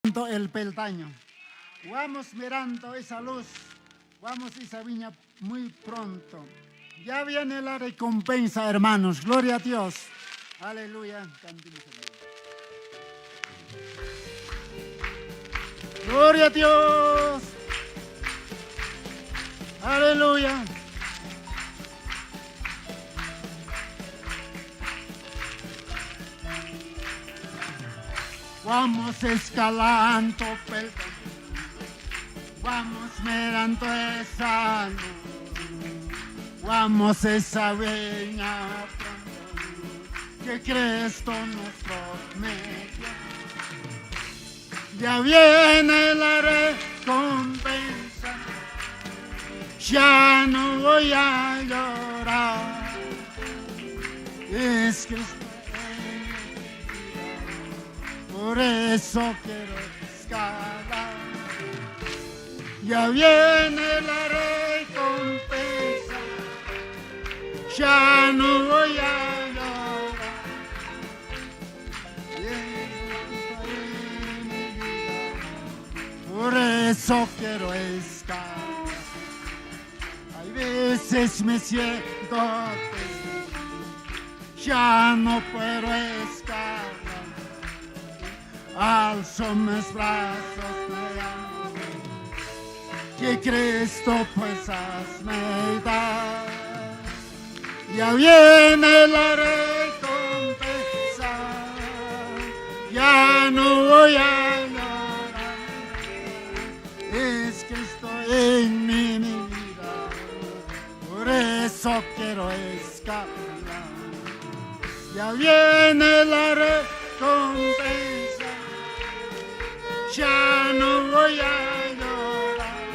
El peldaño. Vamos mirando esa luz, vamos a esa viña muy pronto. Ya viene la recompensa, hermanos. Gloria a Dios. Aleluya. Cantemos, hermanos. Gloria a Dios. Aleluya. Vamos escalando peldaño, vamos mirando esa luz, vamos esa viña pronto, que Cristo nos prometió. Ya viene la recompensa, ya no voy a llorar, es Cristo. Por eso quiero escalar. Ya viene la recompensa. Ya no voy a llorar. Por eso quiero escalar. Hay veces me siento triste. Ya no puedo escalar. Alzo mis brazos, me amo, que Cristo pues me da. Ya viene la recompensa, ya no voy a llorar. Es Cristo en mi vida, por eso quiero escapar. Ya viene la recompensa. Ya no voy a llorar,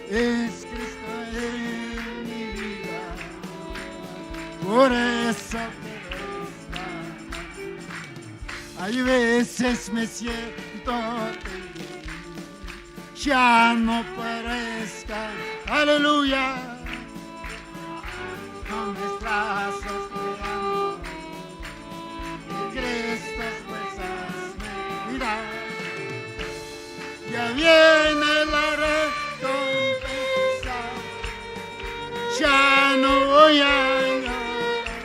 es Cristo en mi vida, por eso quiero estar. Hay veces me siento triste, ya no puedo estar, aleluya, con mis brazos te amo, y Cristo fuerzas me da. Ya viene la recompensa, ya no voy a llorar,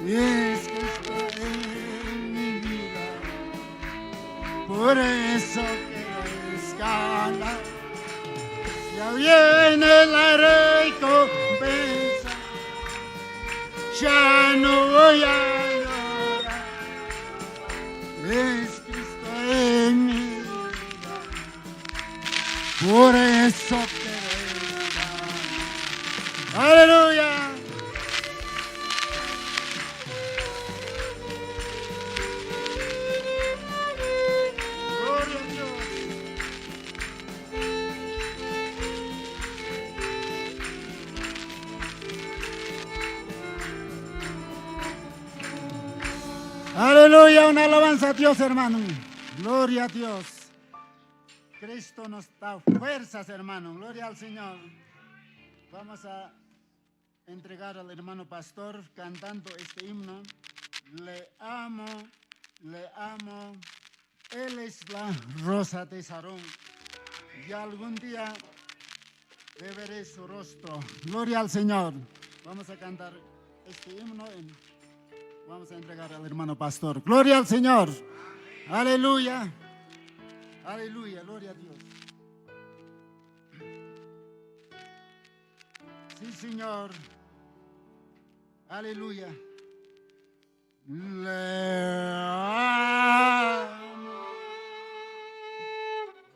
es Cristo en mi vida, por eso quiero escalar. Ya viene la recompensa, ya no voy a llorar, es Cristo en mi vida. Por eso quiero estar. Aleluya. Gloria a Dios. Aleluya, una alabanza a Dios, hermano. Gloria a Dios. Cristo nos da fuerzas, hermano. Gloria al Señor. Vamos a entregar al hermano pastor cantando este himno. Le amo, Él es la rosa de Sarón. Y algún día le veré su rostro. Gloria al Señor. Vamos a cantar este himno. Vamos a entregar al hermano pastor. Gloria al Señor. Aleluya. Aleluya, gloria a Dios. Sí, Señor. Aleluya. Le amo.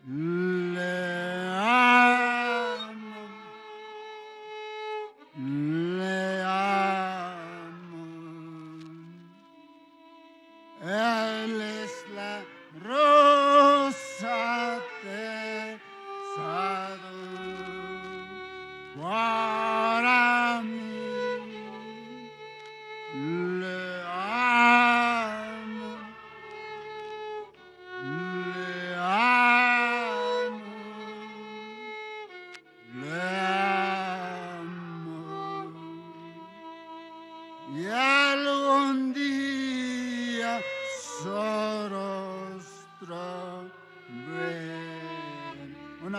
Le amo. Le amo. Él es la rosa de Sarón para mí. Le amo,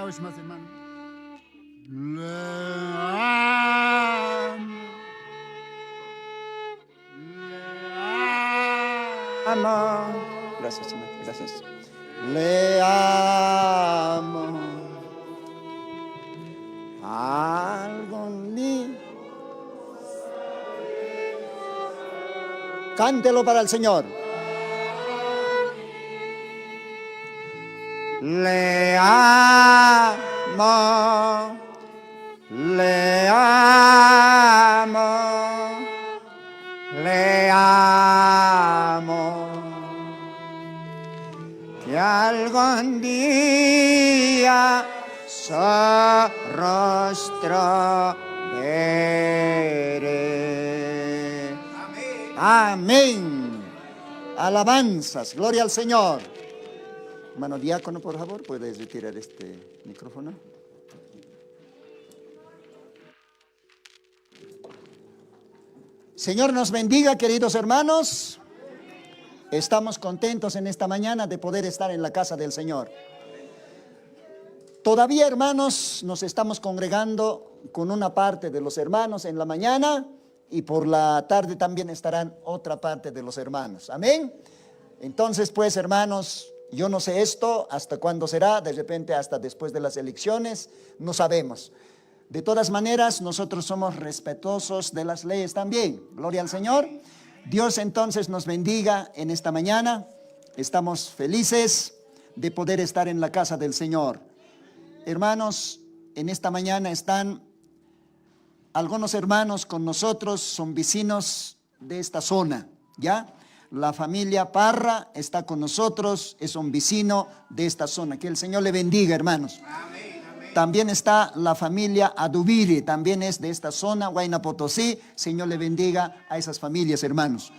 una vez más, hermano. Le amo. Le amo. Gracias, Señor. Gracias. Le amo. Algún día. Cántelo para el Señor. Le amo. Le amo. Le amo. Que algún día su rostro veré. Amén. Alabanzas, gloria al Señor. Hermano diácono, por favor, ¿puedes retirar este micrófono? Señor nos bendiga, queridos hermanos. Estamos contentos en esta mañana de poder estar en la casa del Señor. Todavía, hermanos, nos estamos congregando con una parte de los hermanos en la mañana y por la tarde también estarán otra parte de los hermanos. Amén. Entonces, pues, hermanos, yo no sé esto hasta cuándo será, de repente hasta después de las elecciones, no sabemos. De todas maneras, nosotros somos respetuosos de las leyes también. Gloria al Señor. Dios entonces nos bendiga en esta mañana. Estamos felices de poder estar en la casa del Señor. Hermanos, en esta mañana están algunos hermanos con nosotros, son vecinos de esta zona, ¿ya? La familia Parra está con nosotros, es un vecino de esta zona. Que el Señor le bendiga, hermanos. También está la familia Adubiri, también es de esta zona, Huayna Potosí. Señor le bendiga a esas familias, hermanos.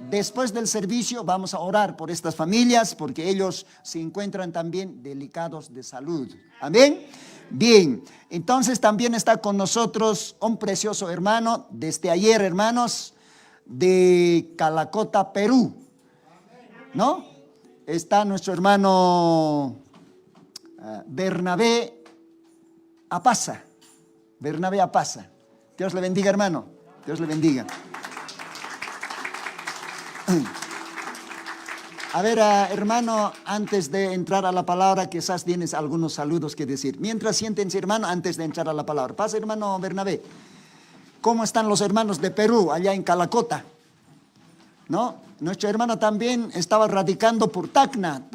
Después del servicio vamos a orar por estas familias porque ellos se encuentran también delicados de salud. Amén. Bien, entonces también está con nosotros un precioso hermano desde ayer, hermanos, de Calacota, Perú. ¿No? Está nuestro hermano Bernabé Apaza. Bernabé Apaza. Dios le bendiga, hermano. Dios le bendiga. A ver, hermano, antes de entrar a la palabra, quizás tienes algunos saludos que decir. Mientras siéntense, hermano, antes de entrar a la palabra. Pasa, hermano Bernabé. ¿Cómo están los hermanos de Perú, allá en Calacota? ¿No? Nuestro hermano también estaba radicando por Tacna,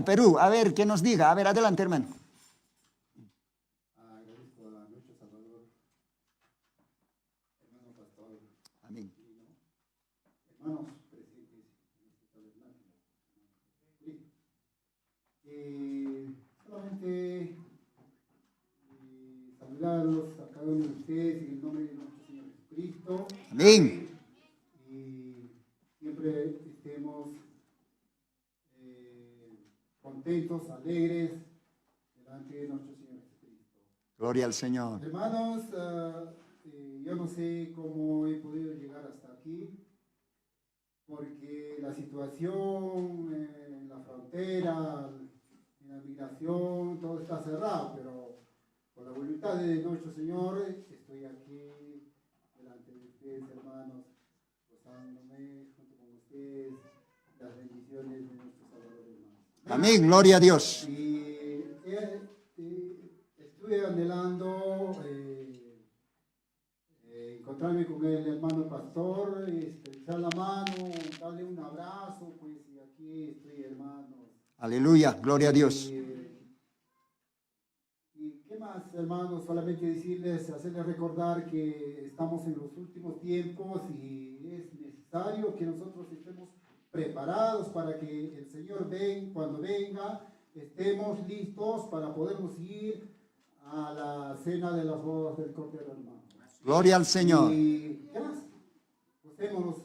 Perú. A ver, ¿qué nos diga? A ver, adelante, hermano. Agradezco a nuestro Salvador, hermano pastor, Amén. hermanos presentes en este tabernáculo. Solamente saludarlos a cada uno de ustedes en el nombre de nuestro Señor Jesucristo. Amén. Y siempre estemos contentos, alegres delante de nuestro Señor Jesucristo. Gloria al Señor. Hermanos, yo no sé cómo he podido llegar hasta aquí, porque la situación en la frontera, en la migración, todo está cerrado, pero por la voluntad de nuestro Señor estoy aquí delante de ustedes, hermanos, gozándome junto con ustedes las bendiciones de nuestro Salvador, hermanos. Amén. Gloria a Dios. Y estuve anhelando encontrarme con el hermano pastor, estrechar la mano, darle un abrazo, pues, y aquí estoy, hermanos. Aleluya. Gloria a Dios. ¿Y qué más, hermanos? Solamente decirles, hacerles recordar que estamos en los últimos tiempos y es necesario que nosotros estemos preparados para que el Señor cuando venga, estemos listos para podernos ir a la cena de las bodas del Cordero, hermano. Gloria al Señor. Y ¿qué más? Gocémonos,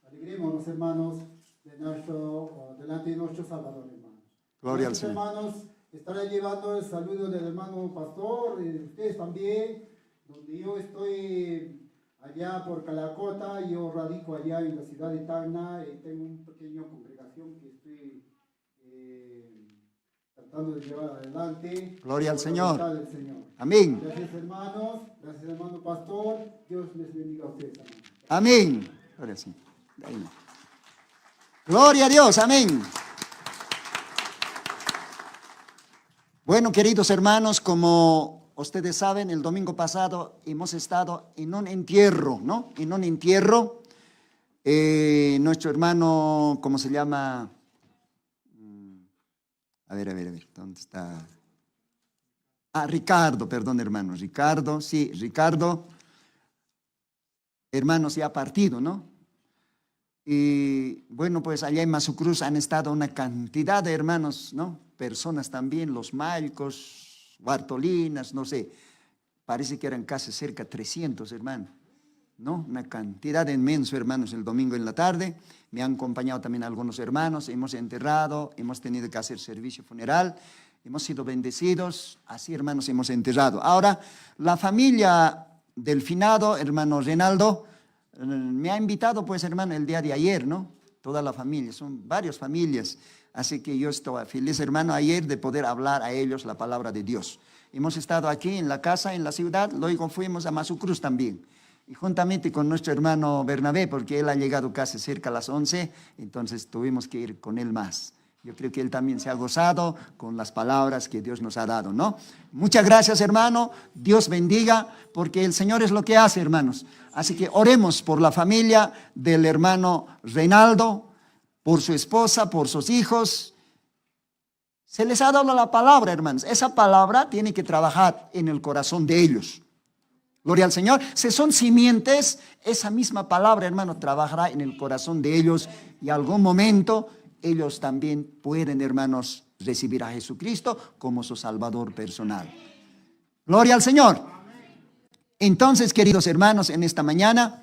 alegrémonos, hermanos, delante de nuestro Salvador, hermanos. Gloria al Nuestros Señor. hermanos estarán llevando el saludo del hermano pastor, de ustedes también, donde yo estoy allá por Calacota, yo radico allá en la ciudad de Tacna y tengo una pequeña congregación que estoy tratando tratando de llevar adelante. Gloria al por la Señor. voluntad del Señor. Amén. Gracias hermanos, gracias hermano pastor, Dios les bendiga a ustedes también. Amén. Gloria al Señor. Ahí no. Gloria a Dios, amén. Bueno, queridos hermanos, como ustedes saben, el domingo pasado hemos estado en un entierro, ¿no? En un entierro. Nuestro hermano, ¿cómo se llama? A ver, ¿dónde está? Ah, Ricardo, perdón, hermano, Ricardo, sí, Ricardo, hermano, se ha partido, ¿no? Y bueno, pues allá en Masucruz han estado una cantidad de hermanos, ¿no? Personas también, los Malcos, Bartolinas, no sé, parece que eran casi cerca de 300 hermanos, ¿no? Una cantidad inmensa, hermanos, el domingo en la tarde. Me han acompañado también algunos hermanos, hemos enterrado, hemos tenido que hacer servicio funeral, hemos sido bendecidos, así hermanos hemos enterrado. Ahora, la familia del finado, hermano Reinaldo, me ha invitado pues hermano el día de ayer, ¿no? Toda la familia, son varias familias, así que yo estoy feliz hermano ayer de poder hablar a ellos la palabra de Dios. Hemos estado aquí en la casa, en la ciudad, luego fuimos a Masucruz también. Y juntamente con nuestro hermano Bernabé, porque él ha llegado casi cerca a las 11, entonces tuvimos que ir con él más. Yo creo que él también se ha gozado con las palabras que Dios nos ha dado, ¿no? Muchas gracias, hermano. Dios bendiga, porque el Señor es lo que hace, hermanos. Así que oremos por la familia del hermano Reinaldo, por su esposa, por sus hijos. Se les ha dado la palabra, hermanos. Esa palabra tiene que trabajar en el corazón de ellos. Gloria al Señor. Si son simientes, esa misma palabra, hermano, trabajará en el corazón de ellos y algún momento ellos también pueden, hermanos, recibir a Jesucristo como su Salvador personal. Gloria al Señor. Entonces, queridos hermanos, en esta mañana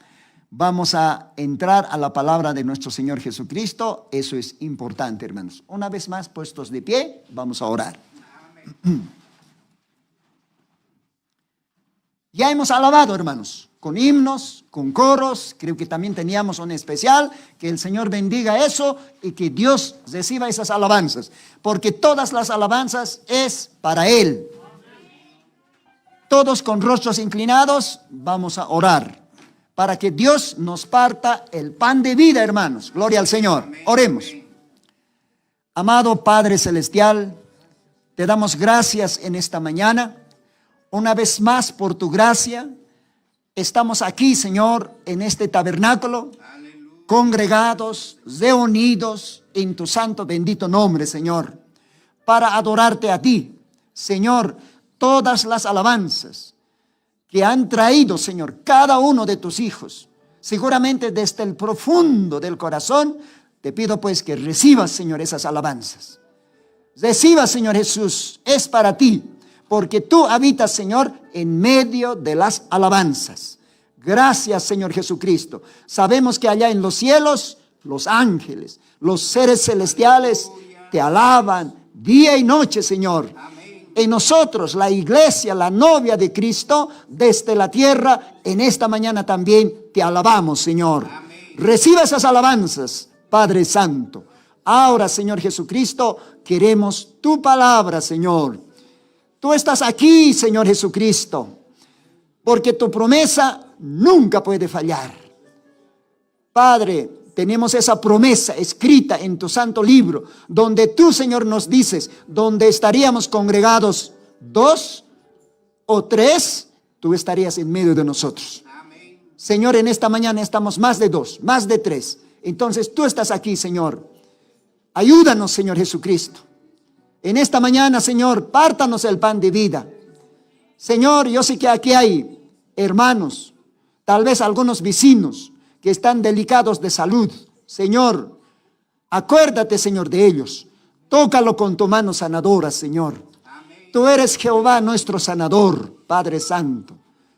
vamos a entrar a la palabra de nuestro Señor Jesucristo. Eso es importante, hermanos. Una vez más, puestos de pie, vamos a orar. Ya hemos alabado, hermanos, con himnos, con coros. Creo que también teníamos un especial. Que el Señor bendiga eso y que Dios reciba esas alabanzas. Porque todas las alabanzas es para Él. Todos con rostros inclinados vamos a orar. Para que Dios nos parta el pan de vida, hermanos. Gloria al Señor. Oremos. Amado Padre Celestial, te damos gracias en esta mañana. Una vez más por tu gracia, estamos aquí, Señor, en este tabernáculo, congregados, reunidos en tu santo bendito nombre, Señor, para adorarte a ti. Señor, todas las alabanzas que han traído, Señor, cada uno de tus hijos, seguramente desde el profundo del corazón, te pido pues que recibas, Señor, esas alabanzas. Recibas, Señor Jesús, es para ti. Porque tú habitas, Señor, en medio de las alabanzas. Gracias, Señor Jesucristo. Sabemos que allá en los cielos, los ángeles, los seres celestiales te alaban día y noche, Señor. En nosotros, la iglesia, la novia de Cristo, desde la tierra, en esta mañana también te alabamos, Señor. Reciba esas alabanzas, Padre Santo. Ahora, Señor Jesucristo, queremos tu palabra, Señor. Tú estás aquí, Señor Jesucristo, porque tu promesa nunca puede fallar. Padre, tenemos esa promesa escrita en tu santo libro, donde tú, Señor, nos dices, donde estaríamos congregados 2 o 3, tú estarías en medio de nosotros. Amén. Señor, en esta mañana estamos más de 2, más de 3. Entonces tú estás aquí, Señor. Ayúdanos, Señor Jesucristo. En esta mañana, Señor, pártanos el pan de vida. Señor, yo sé que aquí hay hermanos, tal vez algunos vecinos que están delicados de salud. Señor, acuérdate, Señor, de ellos. Tócalo con tu mano sanadora, Señor. Amén. Tú eres Jehová, nuestro sanador, Padre Santo.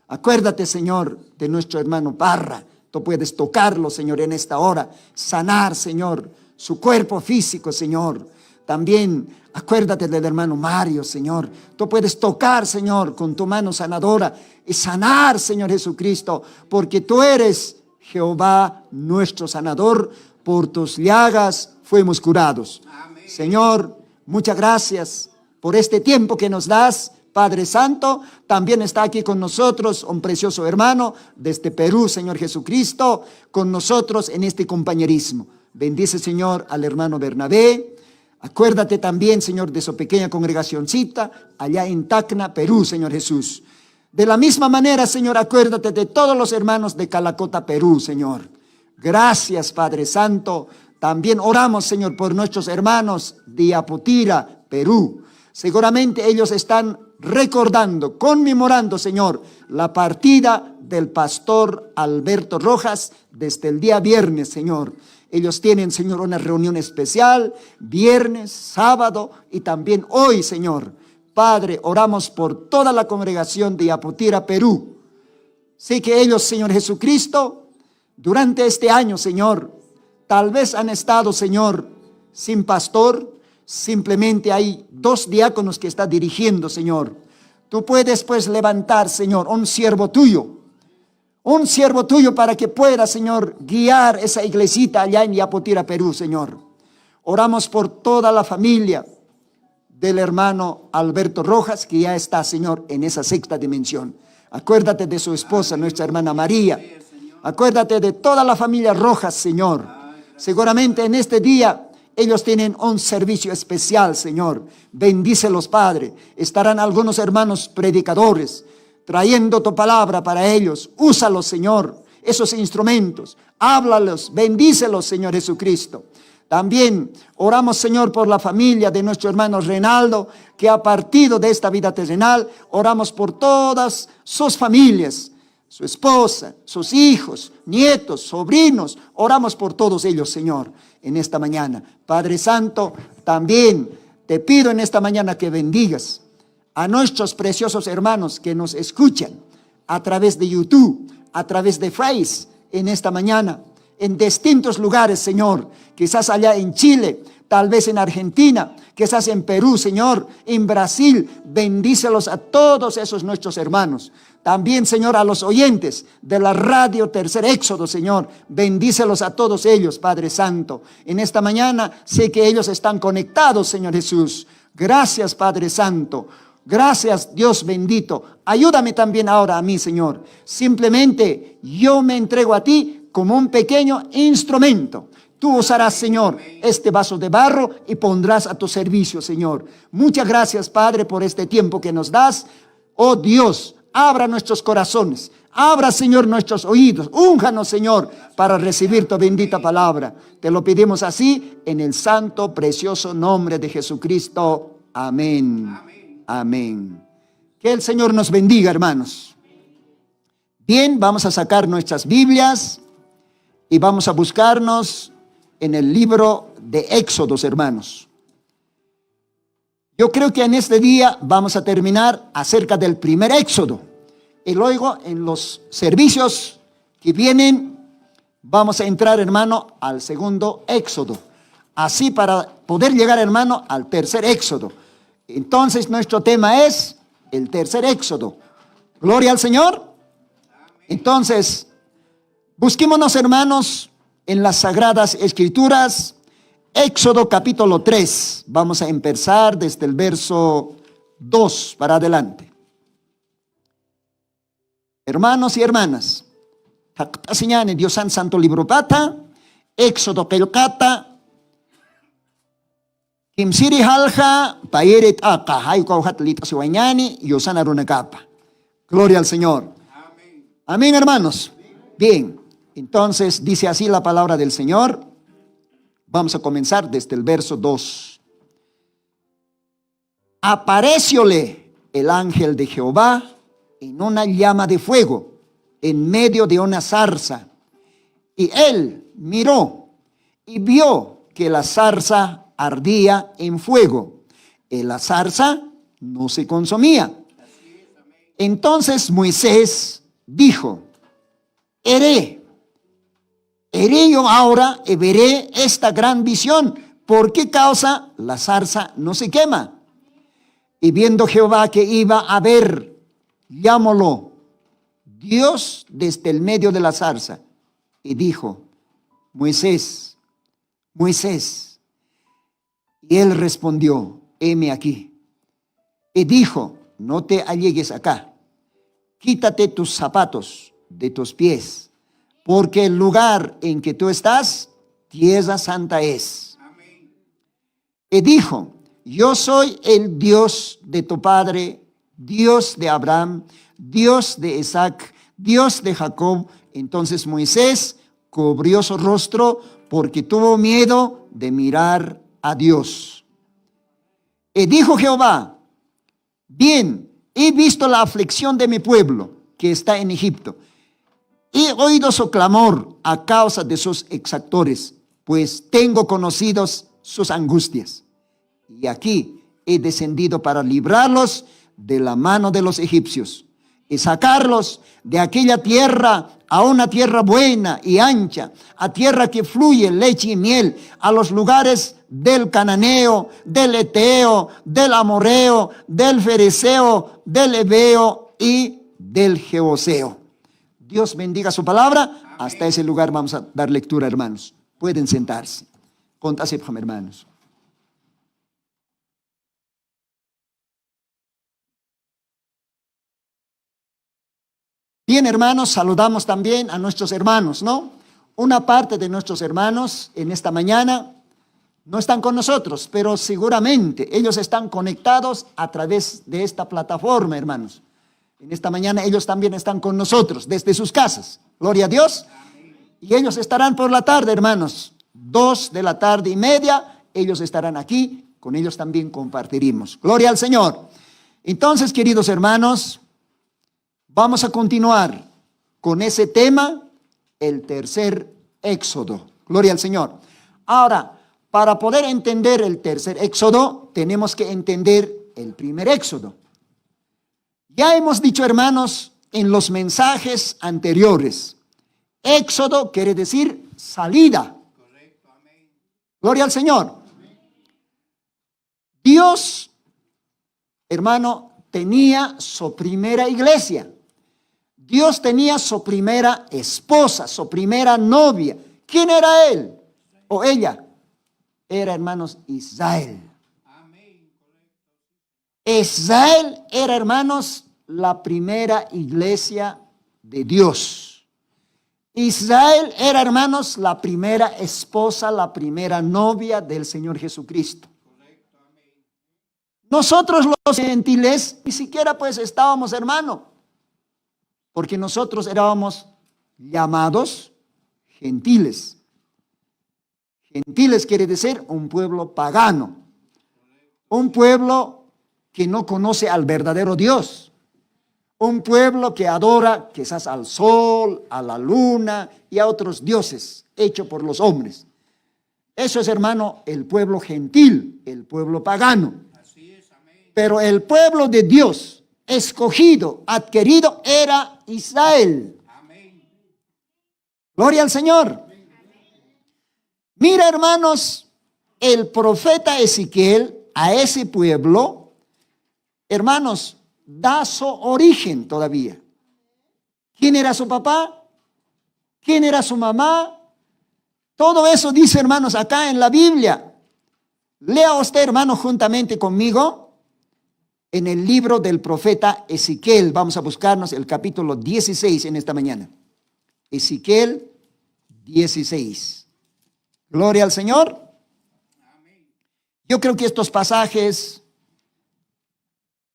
Acuérdate, Señor, de nuestro hermano Parra. Tú puedes tocarlo, Señor, en esta hora. Sanar, Señor, su cuerpo físico, Señor. También acuérdate del hermano Mario, Señor. Tú puedes tocar, Señor, con tu mano sanadora y sanar, Señor Jesucristo, porque tú eres Jehová, nuestro sanador. Por tus llagas fuimos curados. Amén. Señor, muchas gracias. por este tiempo que nos das, Padre Santo. También está aquí con nosotros un precioso hermano desde Perú, Señor Jesucristo, con nosotros en este compañerismo. Bendice, Señor, al hermano Bernabé. Acuérdate también, Señor, de su pequeña congregacioncita allá en Tacna, Perú, Señor Jesús. De la misma manera, Señor, acuérdate de todos los hermanos de Calacota, Perú, Señor. Gracias, Padre Santo. También oramos, Señor, por nuestros hermanos de Apotira, Perú. Seguramente ellos están recordando, conmemorando, Señor, la partida del pastor Alberto Rojas desde el día viernes, Señor. Ellos tienen, Señor, una reunión especial, viernes, sábado y también hoy, Señor. Padre, oramos por toda la congregación de Apotira, Perú. Sé que ellos, Señor Jesucristo, durante este año, Señor, tal vez han estado, Señor, sin pastor. Simplemente hay 2 diáconos que está dirigiendo, Señor. Tú puedes, pues, levantar, Señor, un siervo tuyo para que pueda, Señor, guiar esa iglesita allá en Yapotira, Perú, Señor. Oramos por toda la familia del hermano Alberto Rojas, que ya está, Señor, en esa 6ª dimensión. Acuérdate de su esposa, nuestra hermana María. Acuérdate de toda la familia Rojas, Señor. Seguramente en este día ellos tienen un servicio especial, Señor. Bendícelos, Padre. Estarán algunos hermanos predicadores trayendo tu palabra para ellos. Úsalos, Señor, esos instrumentos. Háblalos, bendícelos, Señor Jesucristo. También oramos, Señor, por la familia de nuestro hermano Reinaldo, que ha partido de esta vida terrenal. Oramos por todas sus familias, su esposa, sus hijos, nietos, sobrinos. Oramos por todos ellos, Señor, en esta mañana. Padre Santo, también te pido en esta mañana que bendigas a nuestros preciosos hermanos que nos escuchan a través de YouTube, a través de Face, en esta mañana, en distintos lugares, Señor. Quizás allá en Chile, tal vez en Argentina, quizás en Perú, Señor, en Brasil. Bendícelos a todos esos nuestros hermanos. También, Señor, a los oyentes de la radio Tercer Éxodo, Señor. Bendícelos a todos ellos, Padre Santo. En esta mañana sé que ellos están conectados, Señor Jesús. Gracias, Padre Santo. Gracias, Dios bendito. Ayúdame también ahora a mí, Señor. Simplemente yo me entrego a ti como un pequeño instrumento. Tú usarás, Señor, este vaso de barro y pondrás a tu servicio, Señor. Muchas gracias, Padre, por este tiempo que nos das. Oh Dios, abra nuestros corazones. Abra, Señor, nuestros oídos. Únjanos, Señor, para recibir tu bendita palabra. Te lo pedimos así en el santo, precioso nombre de Jesucristo. Amén. Amén. Que el Señor nos bendiga, hermanos. Bien, vamos a sacar nuestras Biblias y vamos a buscarnos en el libro de Éxodos, hermanos. Yo creo que en este día vamos a terminar acerca del primer Éxodo. Y luego en los servicios que vienen vamos a entrar, hermano, al segundo Éxodo. Así para poder llegar, hermano, al tercer Éxodo. Entonces nuestro tema es el tercer Éxodo. Gloria al Señor. Entonces, busquémonos, hermanos, en las Sagradas Escrituras. Éxodo capítulo 3. Vamos a empezar desde el verso 2 para adelante. Hermanos y hermanas, Dios Santo Libro Pata, Éxodo Kelkata, Kimsiri halja, pairet aka, haiko hatlita siwanyani, yosana runagapa. Gloria al Señor. Amén, hermanos. Bien, entonces dice así la palabra del Señor. Vamos a comenzar desde el verso 2. Aparecióle el ángel de Jehová en una llama de fuego, en medio de una zarza. Y él miró y vio que la zarza ardía en fuego, y la zarza no se consumía. Entonces Moisés dijo: Iré yo ahora y veré esta gran visión. ¿Por qué causa la zarza no se quema? Y viendo Jehová que iba a ver, llamólo Dios desde el medio de la zarza y dijo: Moisés, Moisés. Y él respondió: heme aquí. y dijo, no te allegues acá, quítate tus zapatos de tus pies, porque el lugar en que tú estás, tierra santa es. Y dijo, yo soy el Dios de tu padre, Dios de Abraham, Dios de Isaac, Dios de Jacob. Entonces Moisés cubrió su rostro porque tuvo miedo de mirar a Dios. Y dijo Jehová, bien, he visto la aflicción de mi pueblo que está en Egipto. He oído su clamor a causa de sus exactores, pues tengo conocidos sus angustias. Y aquí he descendido para librarlos de la mano de los egipcios y sacarlos de aquella tierra a una tierra buena y ancha, a tierra que fluye leche y miel, a los lugares del cananeo, del eteo, del amorreo, del fereceo, del heveo y del jebuseo. Dios bendiga su palabra. Amén. Hasta ese lugar vamos a dar lectura, hermanos. Pueden sentarse. Contase, hermanos. Bien, hermanos, saludamos también a nuestros hermanos, ¿no? Una parte de nuestros hermanos en esta mañana no están con nosotros, pero seguramente ellos están conectados a través de esta plataforma, hermanos. En esta mañana ellos también están con nosotros desde sus casas. Gloria a Dios. Y ellos estarán por la tarde, hermanos. 2:30 ellos estarán aquí. Con ellos también compartiremos. Gloria al Señor. Entonces, queridos hermanos, vamos a continuar con ese tema, el tercer éxodo. Gloria al Señor. Ahora, para poder entender el tercer éxodo, tenemos que entender el primer éxodo. Ya hemos dicho, hermanos, en los mensajes anteriores, éxodo quiere decir salida. Correcto, amén. Gloria al Señor. Amén. Dios, hermano, tenía su primera iglesia. Dios tenía su primera esposa, su primera novia. ¿Quién era él o ella? Era, hermanos, Israel. Amén. Israel era, hermanos, la primera iglesia de Dios. Israel era, hermanos, la primera esposa, la primera novia del Señor Jesucristo. Nosotros los gentiles ni siquiera pues estábamos, hermano, porque nosotros éramos llamados gentiles. Gentiles quiere decir un pueblo pagano, un pueblo que no conoce al verdadero Dios. Un pueblo que adora quizás al sol, a la luna y a otros dioses hechos por los hombres. Eso es, hermano, el pueblo gentil, el pueblo pagano. Así es, amén. Pero el pueblo de Dios, escogido, adquirido, era Israel. Amén. Gloria al Señor. Amén. Mira, hermanos, el profeta Ezequiel a ese pueblo, hermanos, da su origen todavía. ¿Quién era su papá? ¿Quién era su mamá? Todo eso dice, hermanos, acá en la Biblia. Lea usted, hermano, juntamente conmigo en el libro del profeta Ezequiel. Vamos a buscarnos el capítulo 16 en esta mañana. Ezequiel 16. Gloria al Señor. Yo creo que estos pasajes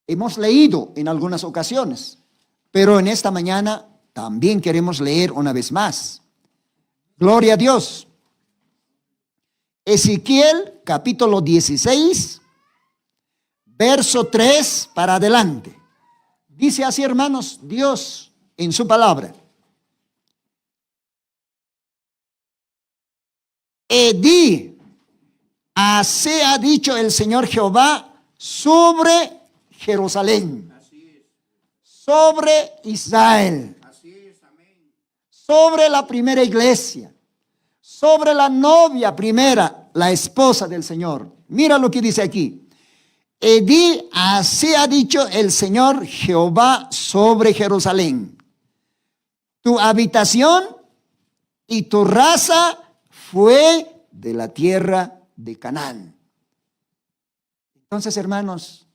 hemos leído en algunas ocasiones, pero en esta mañana también queremos leer una vez más. Gloria a Dios. Ezequiel capítulo 16, verso 3 para adelante. Dice así, hermanos, Dios en su palabra. Di, así ha dicho el Señor Jehová sobre Jerusalén, sobre Israel, sobre la primera iglesia, sobre la novia primera, la esposa del Señor. Mira lo que dice aquí. Y di, así ha dicho el Señor Jehová sobre Jerusalén. Tu habitación y tu raza fue de la tierra de Canaán. Entonces, hermanos,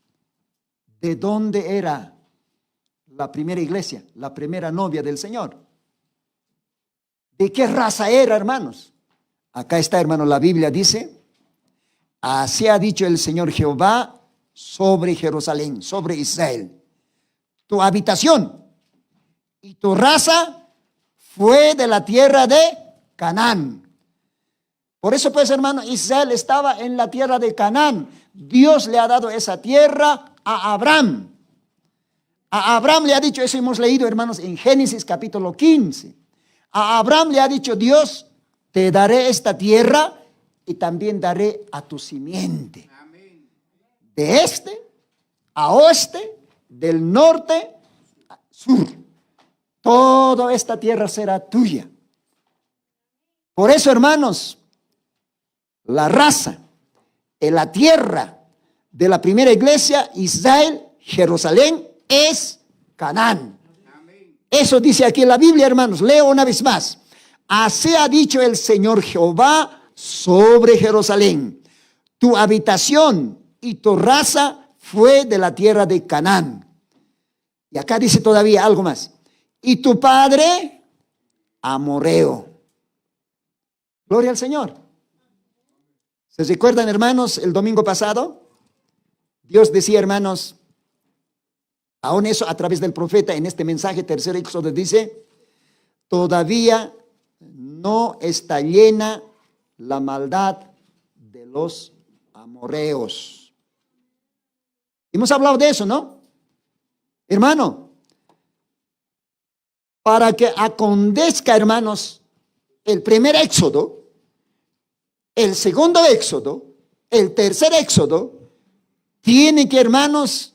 ¿De dónde era la primera iglesia, la primera novia del Señor? ¿De qué raza era, hermanos? Acá está, hermano, la Biblia dice: así ha dicho el Señor Jehová sobre Jerusalén, sobre Israel. Tu habitación y tu raza fue de la tierra de Canaán. Por eso, pues, hermano, Israel estaba en la tierra de Canaán. Dios le ha dado esa tierra a Abraham. A Abraham le ha dicho, eso hemos leído, hermanos, en Génesis capítulo 15. A Abraham le ha dicho Dios: te daré esta tierra y también daré a tu simiente. De este a oeste, del norte a sur. Toda esta tierra será tuya. Por eso, hermanos, la raza en la tierra de la primera iglesia, Israel, Jerusalén, es Canaán. Eso dice aquí en la Biblia, hermanos. Leo una vez más. Así ha dicho el Señor Jehová sobre Jerusalén: tu habitación y tu raza fue de la tierra de Canaán. Y acá dice todavía algo más: y tu padre, amorreo. Gloria al Señor. ¿Se recuerdan, hermanos, el domingo pasado? Dios decía, hermanos, aún eso a través del profeta, en este mensaje, tercer Éxodo, dice: todavía no está llena la maldad de los amorreos. Hemos hablado de eso, ¿no? Hermano, para que acontezca, hermanos, el primer Éxodo, el segundo Éxodo, el tercer Éxodo, tiene que, hermanos,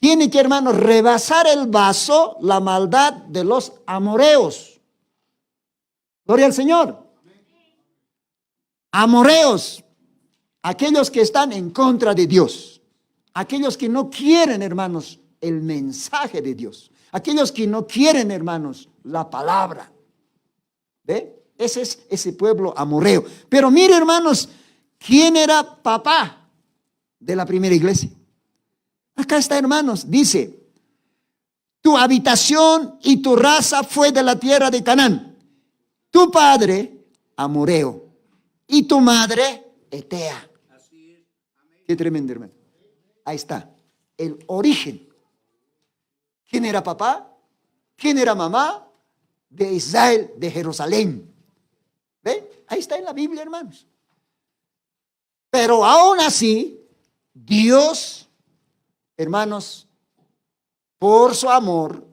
rebasar el vaso la maldad de los amorreos. Gloria al Señor. Amorreos, aquellos que están en contra de Dios, aquellos que no quieren, hermanos, el mensaje de Dios, aquellos que no quieren, hermanos, la palabra. ¿Ve? Ese es ese pueblo amorreo. Pero mire, hermanos, ¿quién era papá de la primera iglesia? Acá está, hermanos, dice: tu habitación y tu raza fue de la tierra de Canaán. Tu padre, amorreo, y tu madre, etea. Qué tremendo, hermano. Ahí está, el origen. ¿Quién era papá? ¿Quién era mamá? De Israel, de Jerusalén. ¿Ve? Ahí está en la Biblia, hermanos. Pero aún así, Dios, hermanos, por su amor,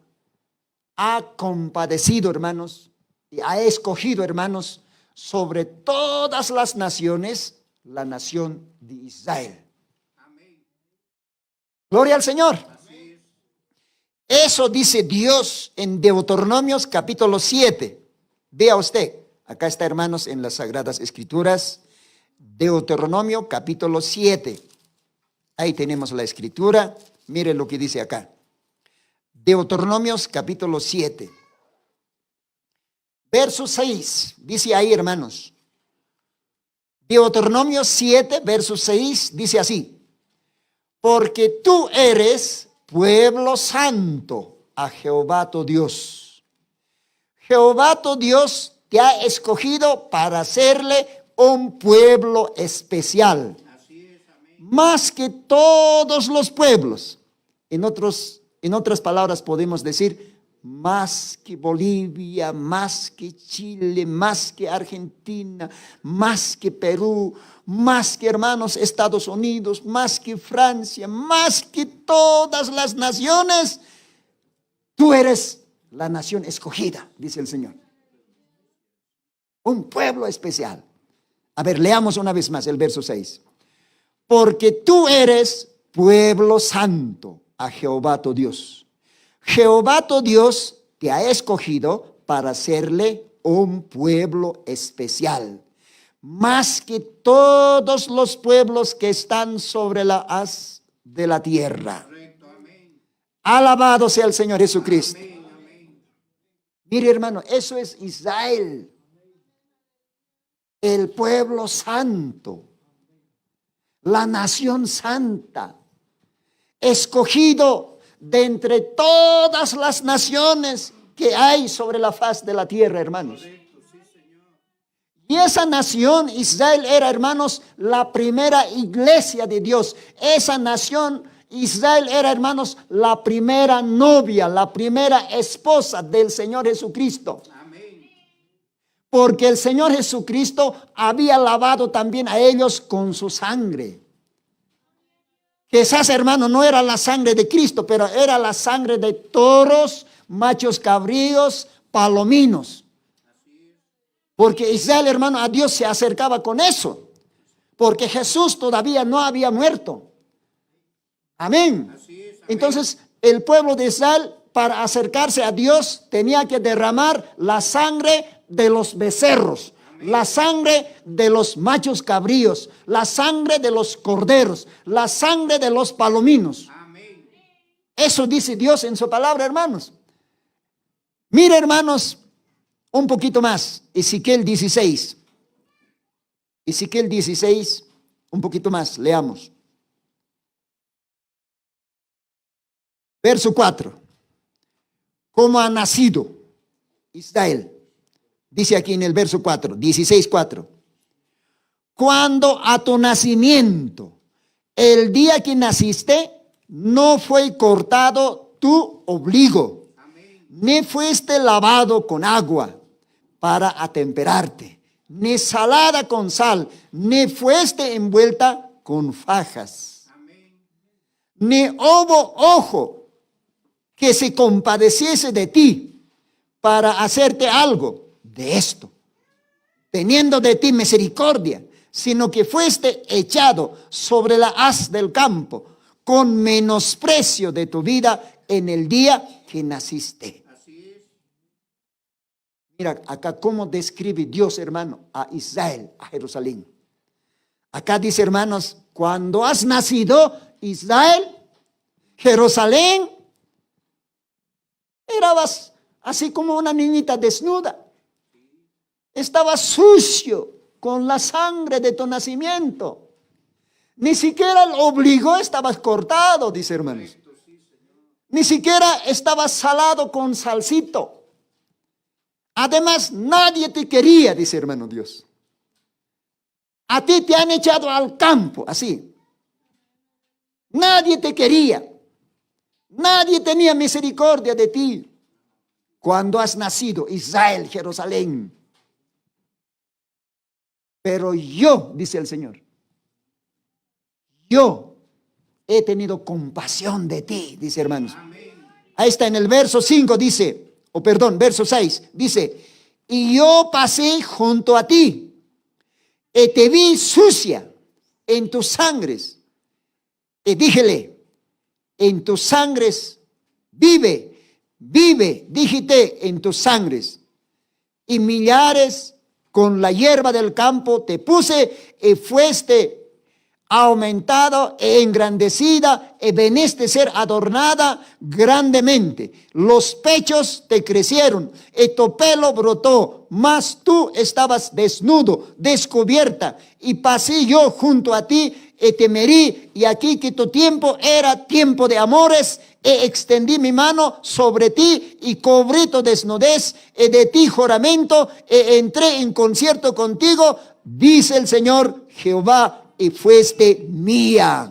ha compadecido, hermanos, y ha escogido, hermanos, sobre todas las naciones, la nación de Israel. Gloria al Señor. Eso dice Dios en Deuteronomios capítulo 7. Vea usted, acá está, hermanos, en las Sagradas Escrituras, Deuteronomio capítulo 7. Ahí tenemos la escritura. Mire lo que dice acá. Deuteronomios capítulo 7. Verso 6. Dice ahí, hermanos. Deuteronomio 7, verso 6, dice así: porque tú eres pueblo santo a Jehová tu Dios. Jehová tu Dios te ha escogido para hacerle un pueblo especial. Más que todos los pueblos. En otras palabras podemos decir, más que Bolivia, más que Chile, más que Argentina, más que Perú, más que, hermanos, Estados Unidos, más que Francia, más que todas las naciones, tú eres la nación escogida, dice el Señor. Un pueblo especial. A ver, leamos una vez más el verso 6. Porque tú eres pueblo santo a Jehová tu Dios. Jehová tu Dios te ha escogido para hacerle un pueblo especial, más que todos los pueblos que están sobre la haz de la tierra. Alabado sea el Señor Jesucristo. Mire, hermano, eso es Israel, el pueblo santo, la nación santa, escogido de entre todas las naciones que hay sobre la faz de la tierra, hermanos. Y esa nación, Israel, era, hermanos, la primera iglesia de Dios. Esa nación, Israel, era, hermanos, la primera novia, la primera esposa del Señor Jesucristo. Porque el Señor Jesucristo había lavado también a ellos con su sangre. Quizás, hermano, no era la sangre de Cristo, pero era la sangre de toros, machos cabríos, palominos. Porque Israel, hermano, a Dios se acercaba con eso. Porque Jesús todavía no había muerto. Amén. Entonces, el pueblo de Israel, para acercarse a Dios, tenía que derramar la sangre de los becerros, la sangre de los machos cabríos, la sangre de los corderos, la sangre de los palominos. Eso dice Dios en su palabra, hermanos. Mire, hermanos, un poquito más, Ezequiel 16. Ezequiel 16, un poquito más, leamos. Verso 4. ¿Cómo ha nacido Israel? Dice aquí en el verso 4, 16:4. Cuando a tu nacimiento, el día que naciste, no fue cortado tu ombligo, ni fuiste lavado con agua para atemperarte, ni salada con sal, ni fuiste envuelta con fajas, ni hubo ojo que se compadeciese de ti para hacerte algo de esto, teniendo de ti misericordia, sino que fuiste echado sobre la haz del campo, con menosprecio de tu vida en el día que naciste. Mira acá cómo describe Dios, hermano, a Israel, a Jerusalén. Acá dice, hermanos, cuando has nacido, Israel, Jerusalén, eras así como una niñita desnuda. Estaba sucio con la sangre de tu nacimiento. Ni siquiera el ombligo estaba cortado, dice, hermanos. Ni siquiera estaba salado con salsito. Además, nadie te quería, dice, hermano Dios. A ti te han echado al campo, así. Nadie te quería. Nadie tenía misericordia de ti. Cuando has nacido, Israel, Jerusalén. Pero yo, dice el Señor, yo he tenido compasión de ti, dice, hermanos. Ahí está en el verso 5, dice, verso 6, dice, y yo pasé junto a ti, y te vi sucia en tus sangres, y díjele, en tus sangres vive, díjete en tus sangres, y millares con la hierba del campo te puse, y fuiste aumentado e engrandecida, y veniste ser adornada grandemente. Los pechos te crecieron, y tu pelo brotó, mas tú estabas desnudo, descubierta, y pasé yo junto a ti, y te herí, y aquí que tu tiempo era tiempo de amores, y extendí mi mano sobre ti, y cubrí tu desnudez, y de ti juramento, y entré en concierto contigo, dice el Señor Jehová, y fuiste mía.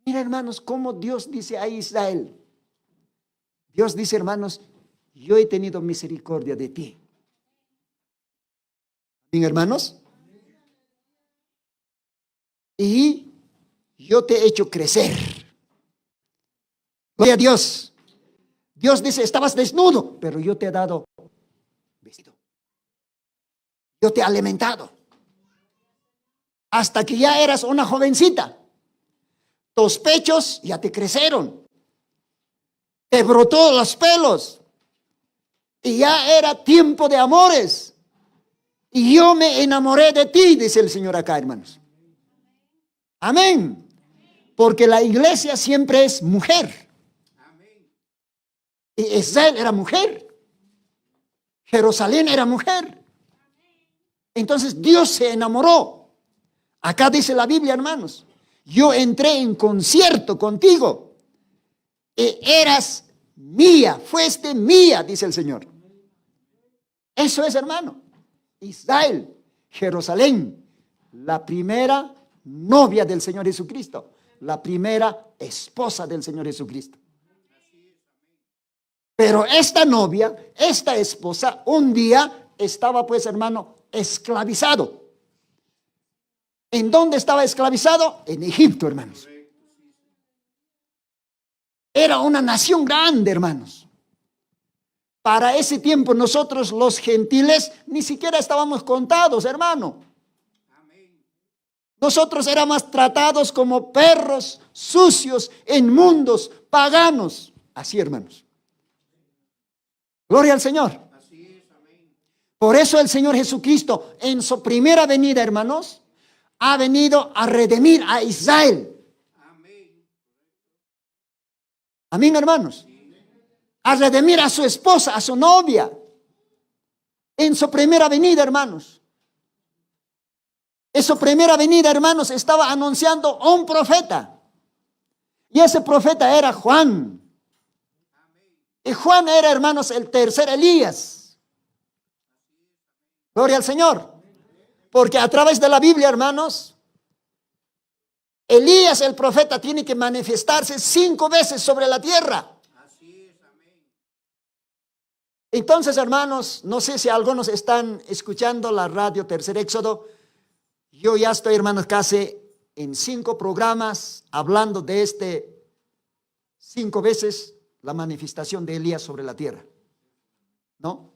Mira, hermanos, cómo Dios dice a Israel. Dios dice, hermanos, yo he tenido misericordia de ti. Bien, hermanos. Y yo te he hecho crecer. Gloria a Dios. Dios dice, estabas desnudo, pero yo te he dado vestido. Yo te he alimentado. Hasta que ya eras una jovencita. Tus pechos ya te crecieron. Te brotó los pelos. Y ya era tiempo de amores. Y yo me enamoré de ti, dice el Señor acá, hermanos. Amén. Porque la iglesia siempre es mujer. Y Israel era mujer. Jerusalén era mujer. Entonces Dios se enamoró. Acá dice la Biblia, hermanos, yo entré en concierto contigo. Y eras mía, fuiste mía, dice el Señor. Eso es, hermano. Israel, Jerusalén, la primera novia del Señor Jesucristo, la primera esposa del Señor Jesucristo. Pero esta novia, esta esposa, un día estaba, pues, hermano, esclavizado. ¿En dónde estaba esclavizado? En Egipto, hermanos. Era una nación grande, hermanos. Para ese tiempo nosotros los gentiles ni siquiera estábamos contados, hermano. Nosotros éramos tratados como perros sucios, inmundos, paganos. Así, hermanos. Gloria al Señor. Por eso el Señor Jesucristo en su primera venida, hermanos, ha venido a redimir a Israel. Amén, hermanos. A redimir a su esposa, a su novia. En su primera venida, hermanos. En su primera venida, hermanos, estaba anunciando a un profeta. Y ese profeta era Juan. Y Juan era, hermanos, el tercer Elías. Gloria al Señor. Porque a través de la Biblia, hermanos, Elías, el profeta, tiene que manifestarse 5 veces sobre la tierra. Entonces, hermanos, no sé si algunos están escuchando la radio Tercer Éxodo. Yo ya estoy, hermanos, casi en 5 programas hablando de 5 veces la manifestación de Elías sobre la tierra, ¿no?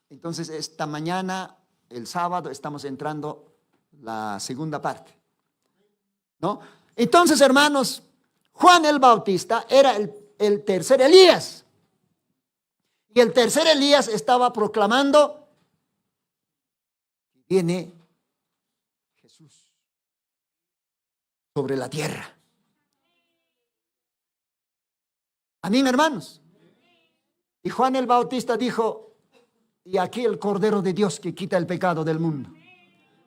Entonces, esta mañana, el sábado, estamos entrando la segunda parte, ¿no? Entonces, hermanos, Juan el Bautista era el tercer Elías. Y el tercer Elías estaba proclamando: viene Jesús sobre la tierra. Amén, hermanos. Y Juan el Bautista dijo: y aquí el Cordero de Dios que quita el pecado del mundo.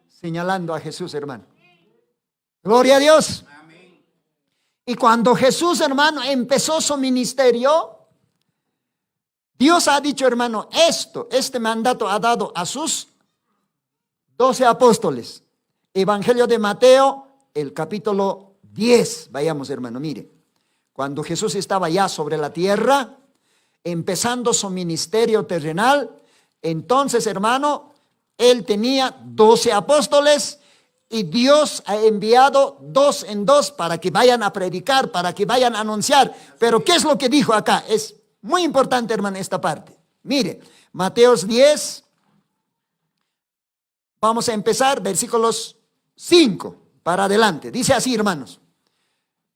Señalando a Jesús, hermano. Gloria a Dios. Y cuando Jesús, hermano, empezó su ministerio, Dios ha dicho, hermano, este mandato ha dado a sus 12 apóstoles. Evangelio de Mateo, el capítulo 10. Vayamos, hermano, mire. Cuando Jesús estaba ya sobre la tierra, empezando su ministerio terrenal, entonces, hermano, él tenía 12 apóstoles y Dios ha enviado 2 en 2 para que vayan a predicar, para que vayan a anunciar. Pero ¿qué es lo que dijo acá? Es muy importante, hermano, esta parte. Mire, Mateo 10, vamos a empezar versículos 5 para adelante. Dice así, hermanos.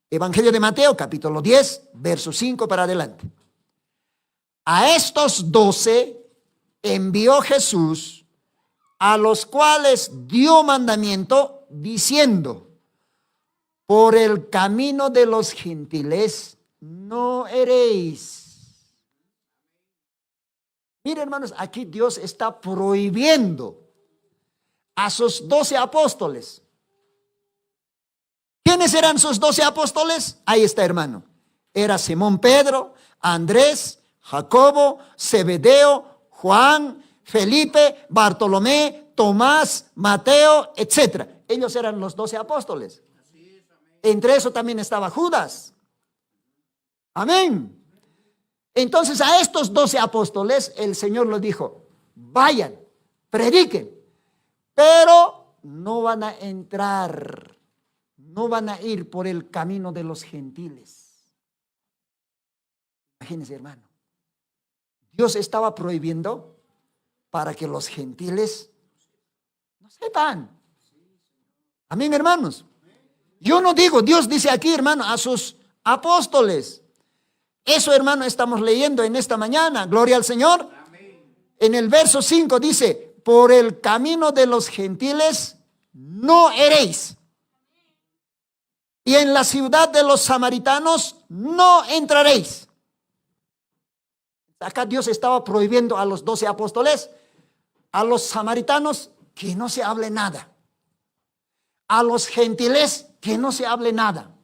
Evangelio de Mateo, capítulo 10, verso 5 para adelante. A estos 12 envió Jesús, a los cuales dio mandamiento diciendo: por el camino de los gentiles no iréis. Mire, hermanos, aquí Dios está prohibiendo a sus 12 apóstoles. ¿Quiénes eran sus 12 apóstoles? Ahí está, hermano. Era Simón Pedro, Andrés, Jacobo, Zebedeo, Juan, Felipe, Bartolomé, Tomás, Mateo, etc. Ellos eran los 12 apóstoles. Entre eso también estaba Judas. Amén. Entonces a estos 12 apóstoles el Señor les dijo: vayan, prediquen, pero no van a entrar, no van a ir por el camino de los gentiles. Imagínense, hermano. Dios estaba prohibiendo para que los gentiles no sepan. Amén, hermanos. Yo no digo, Dios dice aquí, hermano, a sus apóstoles. Eso, hermano, estamos leyendo en esta mañana. Gloria al Señor. En el verso 5 dice: por el camino de los gentiles no iréis, y en la ciudad de los samaritanos no entraréis. Acá Dios estaba prohibiendo a los 12 apóstoles, a los samaritanos, que no se hable nada. a los gentiles que no se hable nada.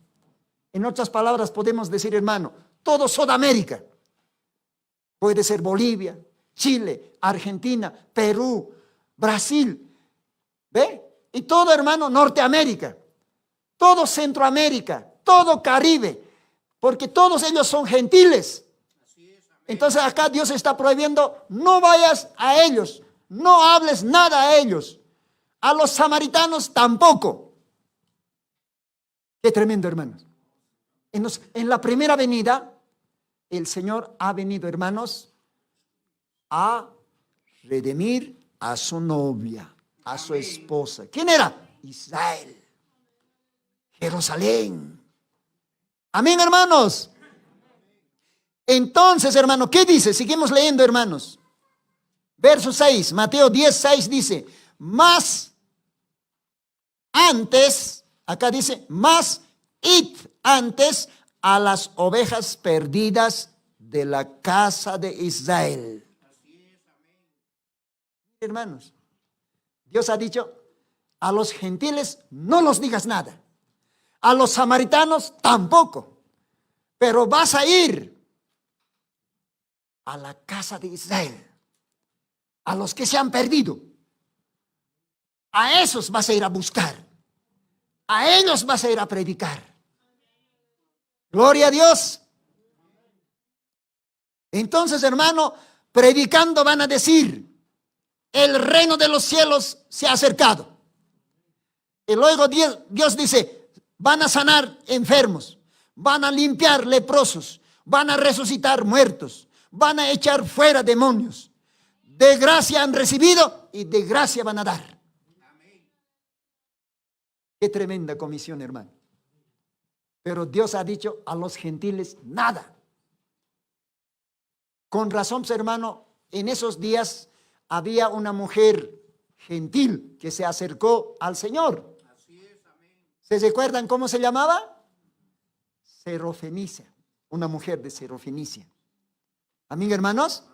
En otras palabras podemos decir, hermano, todo Sudamérica. Puede ser Bolivia, Chile, Argentina, Perú, Brasil. ¿Ve? Y todo, hermano, Norteamérica, todo Centroamérica, todo Caribe, porque todos ellos son gentiles. Entonces acá Dios está prohibiendo, no vayas a ellos, no hables nada a ellos. A los samaritanos tampoco. Qué tremendo, hermanos. En la primera venida, el Señor ha venido, hermanos, a redimir a su novia, a su esposa. ¿Quién era? Israel, Jerusalén. Amén, hermanos. Entonces, hermano, ¿qué dice? Seguimos leyendo, hermanos. Verso 6, Mateo 10:6 dice, más antes, acá dice, más id antes a las ovejas perdidas de la casa de Israel. Hermanos, Dios ha dicho, a los gentiles no los digas nada, a los samaritanos tampoco, pero vas a ir a la casa de Israel, a los que se han perdido. A esos vas a ir a buscar, a ellos vas a ir a predicar. Gloria a Dios. Entonces, hermano, predicando van a decir, el reino de los cielos se ha acercado. Y luego Dios dice, van a sanar enfermos, van a limpiar leprosos, van a resucitar muertos, van a echar fuera demonios. De gracia han recibido y de gracia van a dar. Qué tremenda comisión, hermano. Pero Dios ha dicho a los gentiles nada. Con razón, hermano, en esos días había una mujer gentil que se acercó al Señor. ¿Se recuerdan cómo se llamaba? Serofenicia, una mujer de Serofenicia. Amén, hermanos.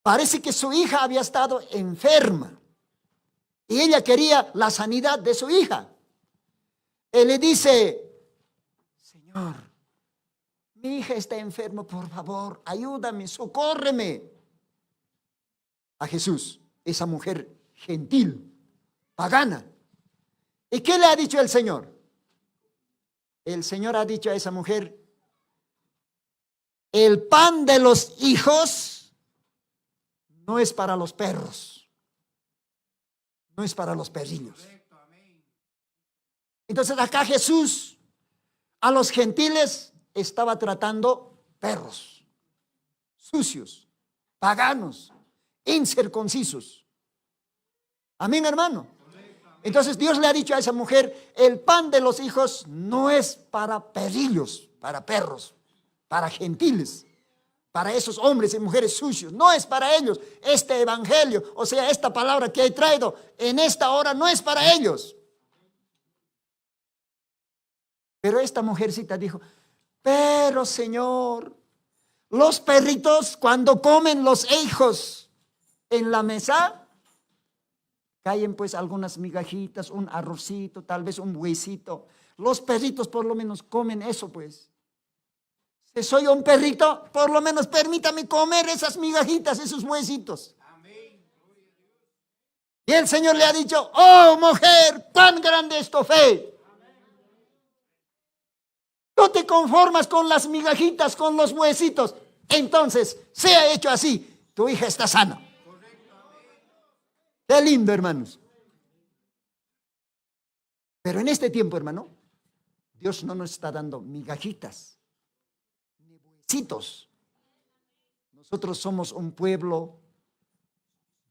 Parece que su hija había estado enferma y ella quería la sanidad de su hija. Él le dice, Señor, mi hija está enferma, por favor, ayúdame, socórreme. A Jesús, esa mujer gentil, pagana. ¿Y qué le ha dicho el Señor? El Señor ha dicho a esa mujer, el pan de los hijos no es para los perros, no es para los perrillos. Entonces acá Jesús a los gentiles estaba tratando perros, sucios, paganos, incircuncisos. Amén, hermano. Entonces Dios le ha dicho a esa mujer, el pan de los hijos no es para perrillos, para perros, para gentiles, para esos hombres y mujeres sucios, no es para ellos. Este evangelio, o sea, esta palabra que he traído en esta hora no es para ellos. Pero esta mujercita dijo, pero Señor, los perritos cuando comen los hijos en la mesa, caen pues algunas migajitas, un arrocito, tal vez un huesito. Los perritos por lo menos comen eso pues. Si soy un perrito, por lo menos permítame comer esas migajitas, esos huesitos. Y el Señor le ha dicho, oh mujer, cuán grande es tu fe. No te conformas con las migajitas, con los huesitos. Entonces, sea hecho así, tu hija está sana. Qué lindo, hermanos. Pero en este tiempo, hermano, Dios no nos está dando migajitas, ni huesitos. Nosotros somos un pueblo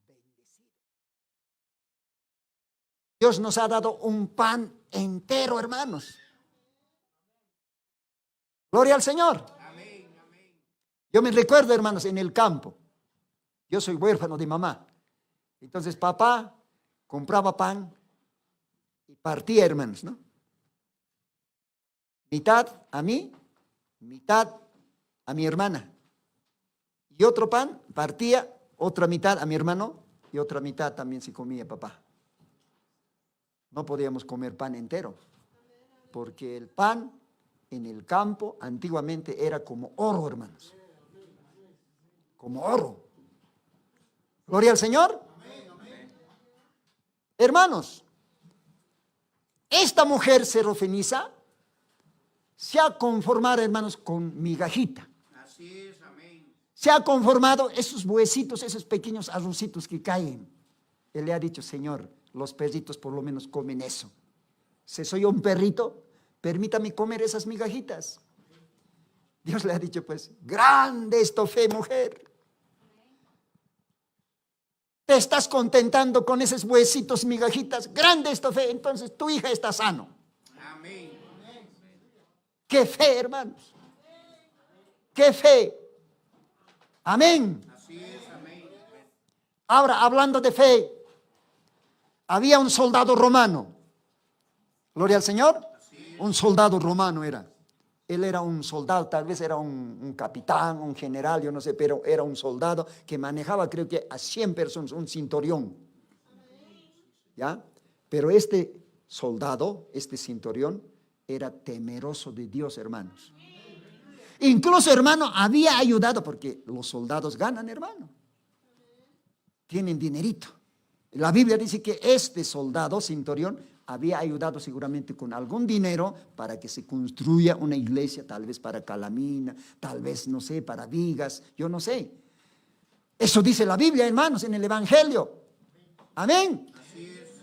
bendecido. Dios nos ha dado un pan entero, hermanos. Gloria al Señor. Yo me recuerdo, hermanos, en el campo. Yo soy huérfano de mamá. Entonces papá compraba pan y partía, hermanos, ¿no? Mitad a mí, mitad a mi hermana. Y otro pan partía, otra mitad a mi hermano y otra mitad también se comía papá. No podíamos comer pan entero, porque el pan en el campo antiguamente era como oro, hermanos. Como oro. Gloria al Señor. Hermanos, esta mujer serofeniza se ha conformado, hermanos, con migajita. Así es, amén. Se ha conformado esos huesitos, esos pequeños arrocitos que caen. Él le ha dicho, Señor, los perritos por lo menos comen eso. Si soy un perrito, permítame comer esas migajitas. Dios le ha dicho, pues, grande es tu fe, mujer. Te estás contentando con esos huesitos, migajitas. Grande es tu fe, entonces tu hija está sano. Amén. Qué fe, hermanos. Qué fe. Amén. Así es, amén. Ahora, hablando de fe, había un soldado romano. Gloria al Señor. Un soldado romano era. Él era un soldado, tal vez era un capitán, un general, yo no sé, pero era un soldado que manejaba, creo que a 100 personas, un centurión. ¿Ya? Pero este soldado, este centurión, era temeroso de Dios, hermanos. Incluso, hermano, había ayudado, porque los soldados ganan, hermano. Tienen dinerito. La Biblia dice que este soldado, centurión, había ayudado seguramente con algún dinero para que se construya una iglesia, tal vez para Calamina, tal vez, no sé, para Vigas, yo no sé. Eso dice la Biblia, hermanos, en el Evangelio. Amén.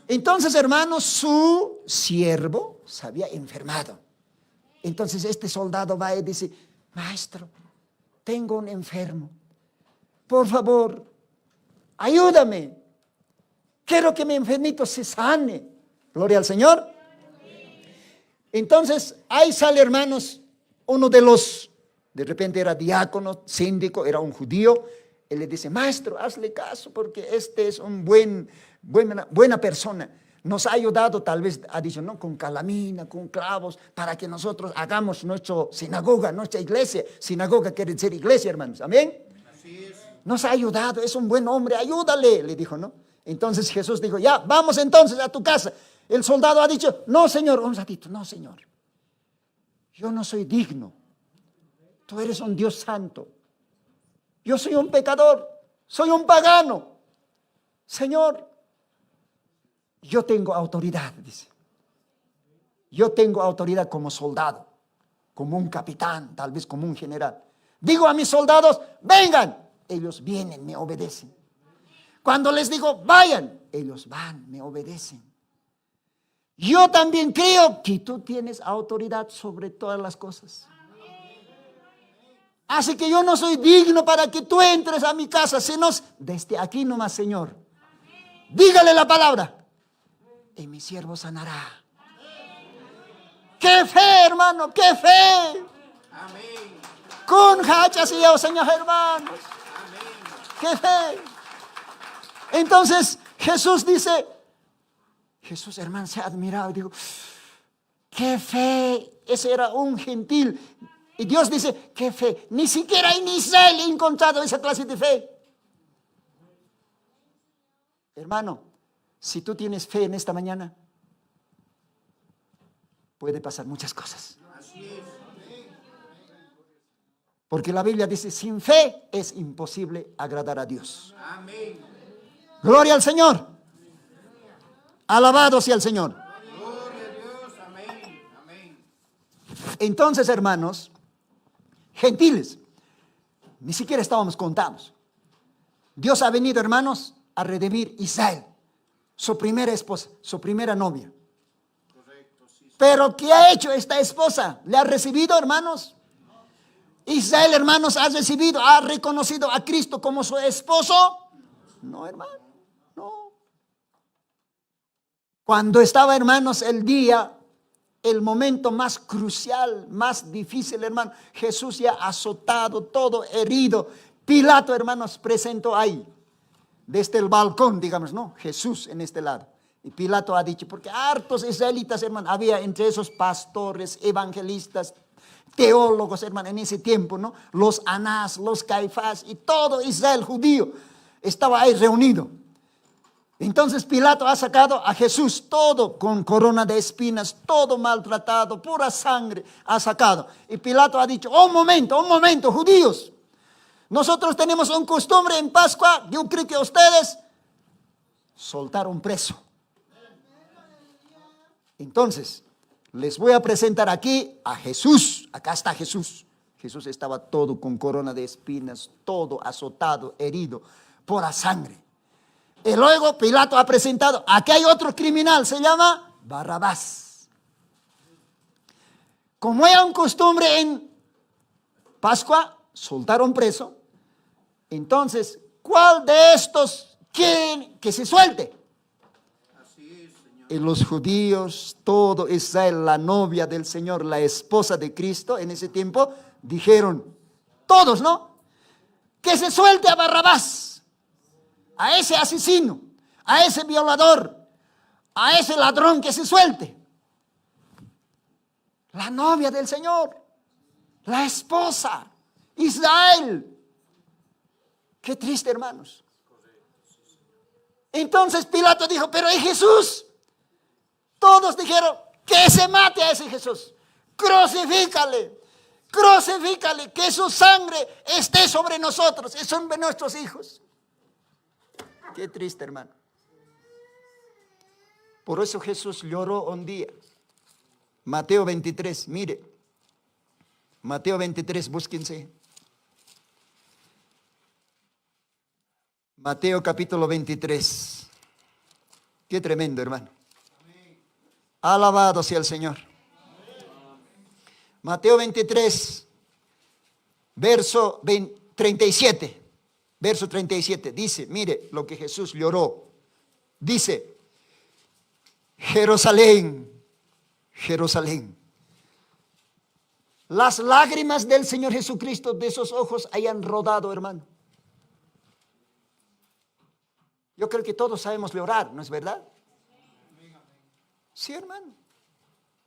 Entonces, hermanos, su siervo se había enfermado. Entonces este soldado va y dice, maestro, tengo un enfermo. Por favor, ayúdame. Quiero que mi enfermito se sane. Gloria al Señor. Entonces, ahí sale, hermanos, uno de repente era diácono, síndico, era un judío. Él le dice, maestro, hazle caso porque este es un buena persona. Nos ha ayudado, tal vez ha dicho, no, con calamina, con clavos, para que nosotros hagamos nuestra sinagoga, nuestra iglesia. Sinagoga quiere decir iglesia, hermanos. Amén. Así es. Nos ha ayudado, es un buen hombre, ayúdale, le dijo, ¿no? Entonces Jesús dijo, ya, vamos entonces a tu casa. El soldado ha dicho, no, Señor, un ratito, no, Señor. Yo no soy digno. Tú eres un Dios santo. Yo soy un pecador, soy un pagano. Señor, yo tengo autoridad, dice. Yo tengo autoridad como soldado, como un capitán, tal vez como un general. Digo a mis soldados, vengan. Ellos vienen, me obedecen. Cuando les digo, vayan, ellos van, me obedecen. Yo también creo que tú tienes autoridad sobre todas las cosas. Así que yo no soy digno para que tú entres a mi casa, sino desde aquí nomás, Señor. Dígale la palabra y mi siervo sanará. ¡Qué fe, hermano! ¡Qué fe! Amén. Con hachas y yo, Señor, hermanos. ¡Qué fe! Entonces Jesús dice, Jesús, hermano, se ha admirado y digo, ¡qué fe! Ese era un gentil. Y Dios dice, ¡qué fe! Ni siquiera en Israel he encontrado esa clase de fe. Hermano, si tú tienes fe en esta mañana, puede pasar muchas cosas. Porque la Biblia dice, sin fe es imposible agradar a Dios. Amén. Gloria al Señor. Alabado sea el Señor. Gloria a Dios. Amén. Amén. Entonces, hermanos, gentiles, ni siquiera estábamos contados. Dios ha venido, hermanos, a redimir Israel, su primera esposa, su primera novia. Correcto, sí. Pero ¿qué ha hecho esta esposa? ¿Le ha recibido, hermanos? Israel, hermanos, ha reconocido a Cristo como su esposo. No, hermano, no. Cuando estaba, hermanos, el momento más crucial, más difícil, hermano, Jesús ya azotado, todo herido. Pilato, hermanos, presentó ahí, desde el balcón, digamos, ¿no? Jesús en este lado. Y Pilato ha dicho, porque hartos israelitas, hermano, había entre esos pastores, evangelistas, teólogos, hermano, en ese tiempo, ¿no? Los Anás, los Caifás y todo Israel judío estaba ahí reunido. Entonces Pilato ha sacado a Jesús todo con corona de espinas, todo maltratado, pura sangre ha sacado. Y Pilato ha dicho, un momento, judíos. Nosotros tenemos un costumbre en Pascua, yo creo que ustedes soltaron preso. Entonces, les voy a presentar aquí a Jesús. Acá está Jesús. Jesús estaba todo con corona de espinas, todo azotado, herido por la sangre. Y luego Pilato ha presentado, aquí hay otro criminal, se llama Barrabás. Como era un costumbre en Pascua, soltaron preso. Entonces, ¿cuál de estos quieren que se suelte? Así es, Señor. Y los judíos, todo Israel, la novia del Señor, la esposa de Cristo, en ese tiempo, dijeron, todos, ¿no? Que se suelte a Barrabás. A ese asesino, a ese violador, a ese ladrón, que se suelte. La novia del Señor, la esposa, Israel. Qué triste, hermanos. Entonces Pilato dijo, pero ¿y Jesús? Todos dijeron, que se mate a ese Jesús. Crucifícale, que su sangre esté sobre nosotros y sobre nuestros hijos. Qué triste, hermano. Por eso Jesús lloró un día. Mateo 23, mire. Mateo 23, búsquense. Mateo capítulo 23. Qué tremendo, hermano. Alabado sea el Señor. Mateo 23, verso 37. Verso 37 dice, mire lo que Jesús lloró. Dice, Jerusalén, Jerusalén. Las lágrimas del Señor Jesucristo de esos ojos hayan rodado, hermano. Yo creo que todos sabemos llorar, ¿no es verdad? Sí, hermano.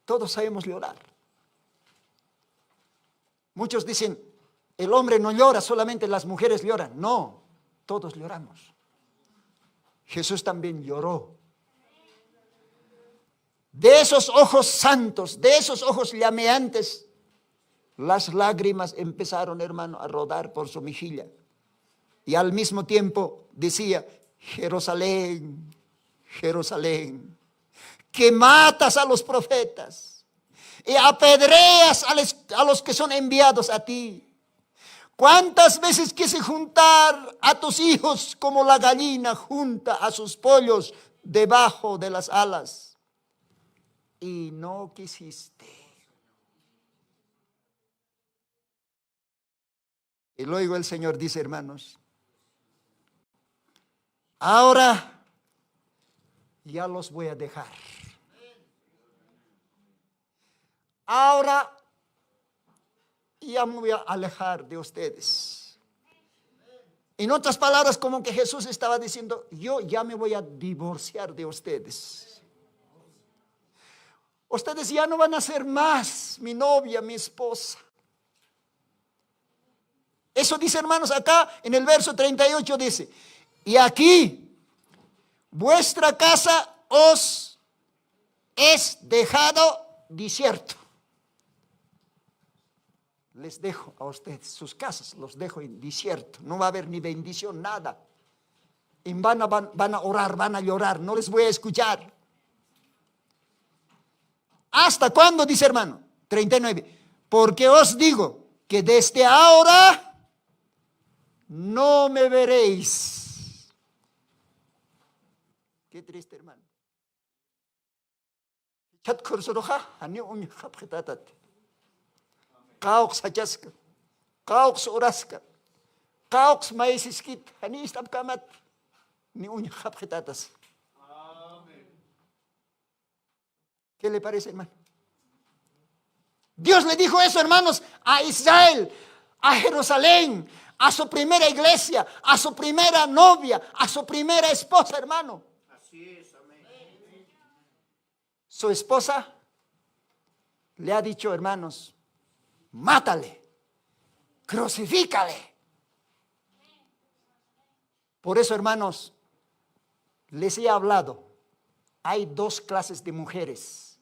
Todos sabemos llorar. Muchos dicen, el hombre no llora, solamente las mujeres lloran. No, todos lloramos. Jesús también lloró. De esos ojos santos, de esos ojos llameantes, las lágrimas empezaron, hermano, a rodar por su mejilla. Y al mismo tiempo decía, Jerusalén, Jerusalén, que matas a los profetas y apedreas a los que son enviados a ti. ¿Cuántas veces quise juntar a tus hijos como la gallina junta a sus pollos debajo de las alas? Y no quisiste. Y luego el Señor dice, hermanos, ahora ya los voy a dejar. Ahora ya me voy a alejar de ustedes. En otras palabras, como que Jesús estaba diciendo, yo ya me voy a divorciar de ustedes. Ustedes ya no van a ser más mi novia, mi esposa. Eso dice, hermanos, acá en el verso 38 dice, y aquí vuestra casa os es dejado desierto. Les dejo a ustedes sus casas, los dejo en desierto. No va a haber ni bendición, nada. En vano van a orar, van a llorar, no les voy a escuchar. ¿Hasta cuándo? Dice, hermano, 39. Porque os digo que desde ahora no me veréis. Qué triste, hermano. Kaoks hajaska, kaoks oraska, kaoks maisiskit, hanistab kamat, ni uña japjetatas. ¿Qué le parece, hermano? Dios le dijo eso, hermanos, a Israel, a Jerusalén, a su primera iglesia, a su primera novia, a su primera esposa, hermano. Así es, amén. Su esposa le ha dicho, hermanos, mátale, crucifícale. Por eso, hermanos, les he hablado, hay dos clases de mujeres.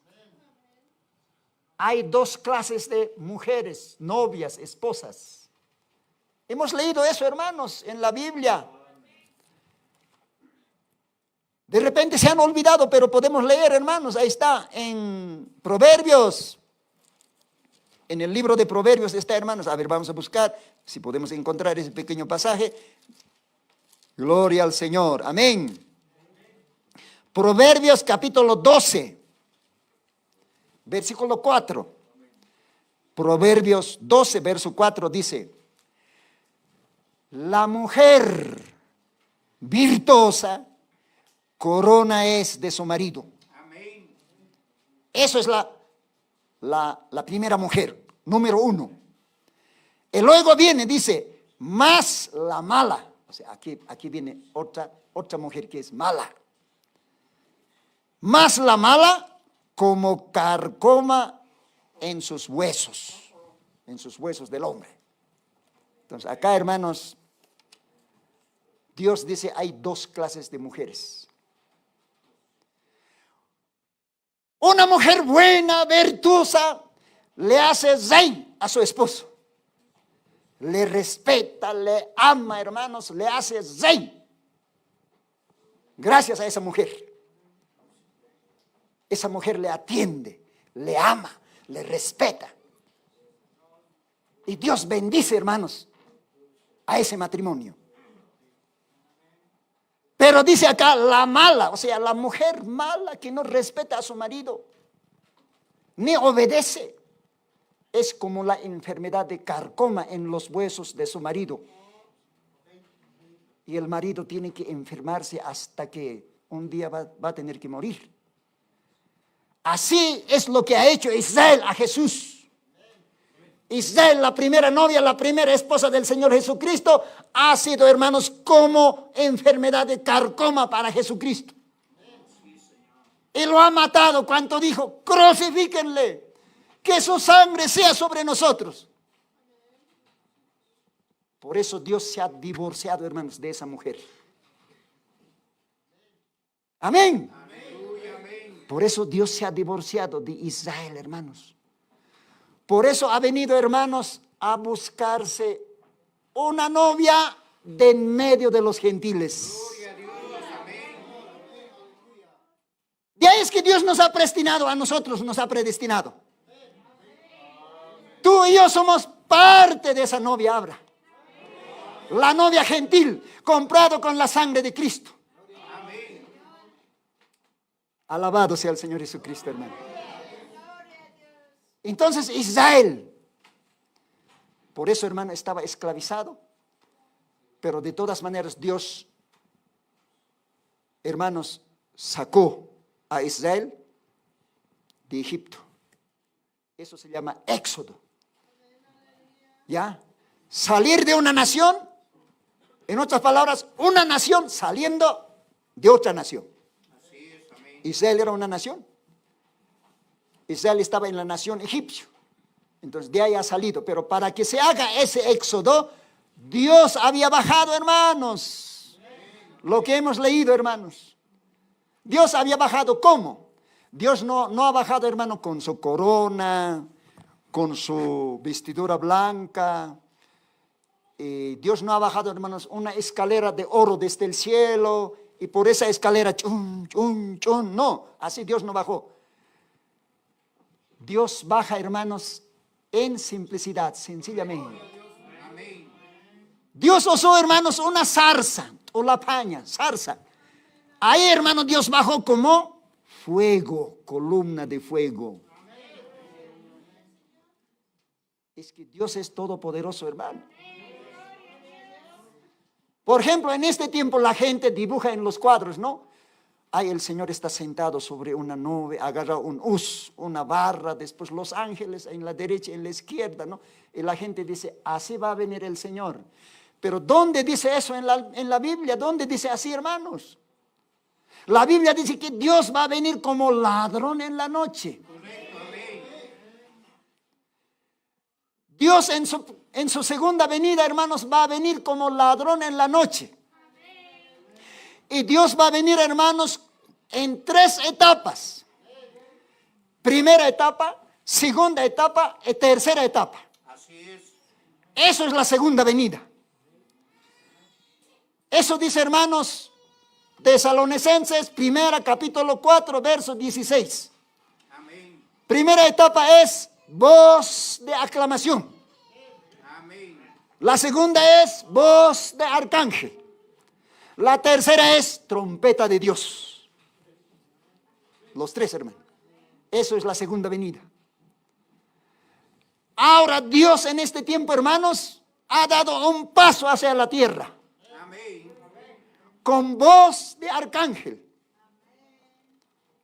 Hay dos clases de mujeres, novias, esposas. Hemos leído eso, hermanos, en la Biblia. De repente se han olvidado, pero podemos leer, hermanos. Ahí está, en Proverbios. En el libro de Proverbios está, hermanos. A ver, vamos a buscar si podemos encontrar ese pequeño pasaje. Gloria al Señor. Amén. Proverbios capítulo 12, versículo 4. Proverbios 12, verso 4 dice: la mujer virtuosa corona es de su marido. Amén. Eso es la primera mujer, número 1. Y luego viene, dice, más la mala. O sea, aquí viene otra mujer que es mala. Más la mala como carcoma en sus huesos del hombre. Entonces, acá, hermanos, Dios dice, hay dos clases de mujeres. Una mujer buena, virtuosa, le hace zen a su esposo. Le respeta, le ama, hermanos, le hace zen. Gracias a esa mujer. Esa mujer le atiende, le ama, le respeta. Y Dios bendice, hermanos, a ese matrimonio. Pero dice acá la mala, o sea, la mujer mala que no respeta a su marido, ni obedece, es como la enfermedad de carcoma en los huesos de su marido. Y el marido tiene que enfermarse hasta que un día va a tener que morir. Así es lo que ha hecho Israel a Jesús. Israel, la primera novia, la primera esposa del Señor Jesucristo, ha sido, hermanos, como enfermedad de carcoma para Jesucristo. Y lo ha matado cuando dijo, crucifíquenle, que su sangre sea sobre nosotros. Por eso Dios se ha divorciado, hermanos, de esa mujer. Amén. Por eso Dios se ha divorciado de Israel, hermanos. Por eso ha venido, hermanos, a buscarse una novia de en medio de los gentiles. De ahí es que Dios nos ha predestinado a nosotros, nos ha predestinado. Tú y yo somos parte de esa novia Abra. La novia gentil, comprado con la sangre de Cristo. Alabado sea el Señor Jesucristo, hermano. Entonces Israel, por eso, hermano, estaba esclavizado. Pero de todas maneras Dios, hermanos, sacó a Israel de Egipto. Eso se llama éxodo. ¿Ya? Salir de una nación, en otras palabras, una nación saliendo de otra nación. Israel era una nación. Israel estaba en la nación egipcia. Entonces de ahí ha salido. Pero para que se haga ese éxodo, Dios había bajado, hermanos. Lo que hemos leído, hermanos. Dios había bajado, ¿cómo? Dios no ha bajado, hermano, con su corona, con su vestidura blanca. Dios no ha bajado, hermanos, una escalera de oro desde el cielo. Y por esa escalera, chun, chun, chun. No, así Dios no bajó. Dios baja, hermanos, en simplicidad, sencillamente. Dios usó, hermanos, una zarza, o la paña, zarza. Ahí, hermanos, Dios bajó como fuego, columna de fuego. Es que Dios es todopoderoso, hermano. Por ejemplo, en este tiempo la gente dibuja en los cuadros, ¿no? Ahí el Señor está sentado sobre una nube, agarra un hoz, una barra, después los ángeles en la derecha y en la izquierda, ¿no? Y la gente dice, así va a venir el Señor. Pero ¿dónde dice eso en la Biblia? ¿Dónde dice así, hermanos? La Biblia dice que Dios va a venir como ladrón en la noche. Dios en su segunda venida, hermanos, va a venir como ladrón en la noche. Y Dios va a venir, hermanos, en 3 etapas. Primera etapa, segunda etapa y tercera etapa. Así es. Eso es la segunda venida. Eso dice, hermanos, Tesalonicenses, primera, capítulo 4, verso 16. Amén. Primera etapa es voz de aclamación. Amén. La segunda es voz de arcángel. La tercera es trompeta de Dios. Los 3, hermanos. Eso es la segunda venida. Ahora Dios en este tiempo, hermanos, ha dado un paso hacia la tierra. Amén. Con voz de arcángel.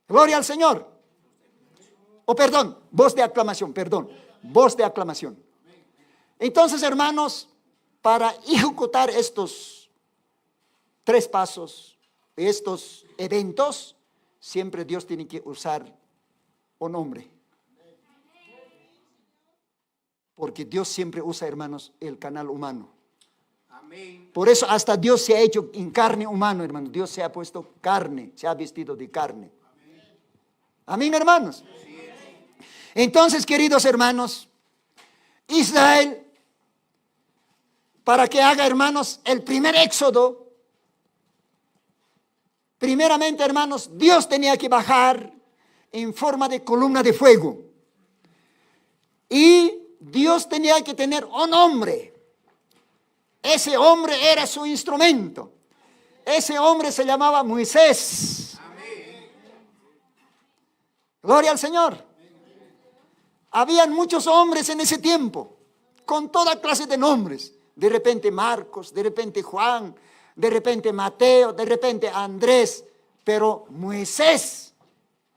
Gloria al Señor. O perdón, voz de aclamación, perdón. Voz de aclamación. Entonces, hermanos, para ejecutar estos 3 pasos, estos eventos, siempre Dios tiene que usar un hombre. Porque Dios siempre usa, hermanos, el canal humano. Amén. Por eso hasta Dios se ha hecho en carne humano, hermanos. Dios se ha puesto carne, se ha vestido de carne. Amén, hermanos. Entonces, queridos hermanos, Israel, para que haga, hermanos, el primer éxodo, primeramente, hermanos, Dios tenía que bajar en forma de columna de fuego. Y Dios tenía que tener un hombre. Ese hombre era su instrumento. Ese hombre se llamaba Moisés. Amén. Gloria al Señor. Habían muchos hombres en ese tiempo, con toda clase de nombres. De repente Marcos, de repente Juan, de repente Mateo, de repente Andrés. Pero Moisés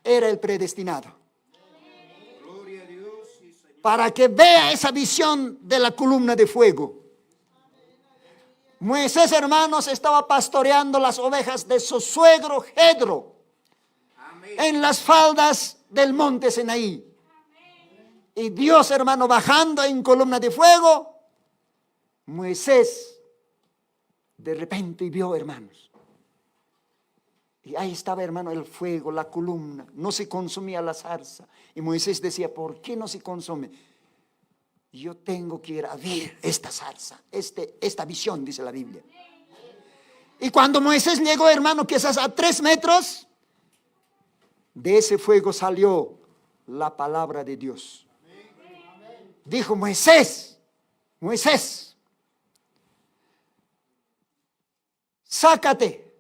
era el predestinado. Gloria a Dios, sí, Señor. Para que vea esa visión de la columna de fuego. Moisés, hermanos, estaba pastoreando las ovejas de su suegro Jetro Amén. en las faldas del monte Sinaí. Y Dios, hermano, bajando en columna de fuego, Moisés de repente vio, hermanos. Y ahí estaba, hermano, el fuego, la columna. No se consumía la zarza. Y Moisés decía, ¿por qué no se consume? Yo tengo que ir a ver esta zarza, esta visión, dice la Biblia. Y cuando Moisés llegó, hermano, quizás a 3 metros, de ese fuego salió la palabra de Dios. Dijo Moisés, Moisés, sácate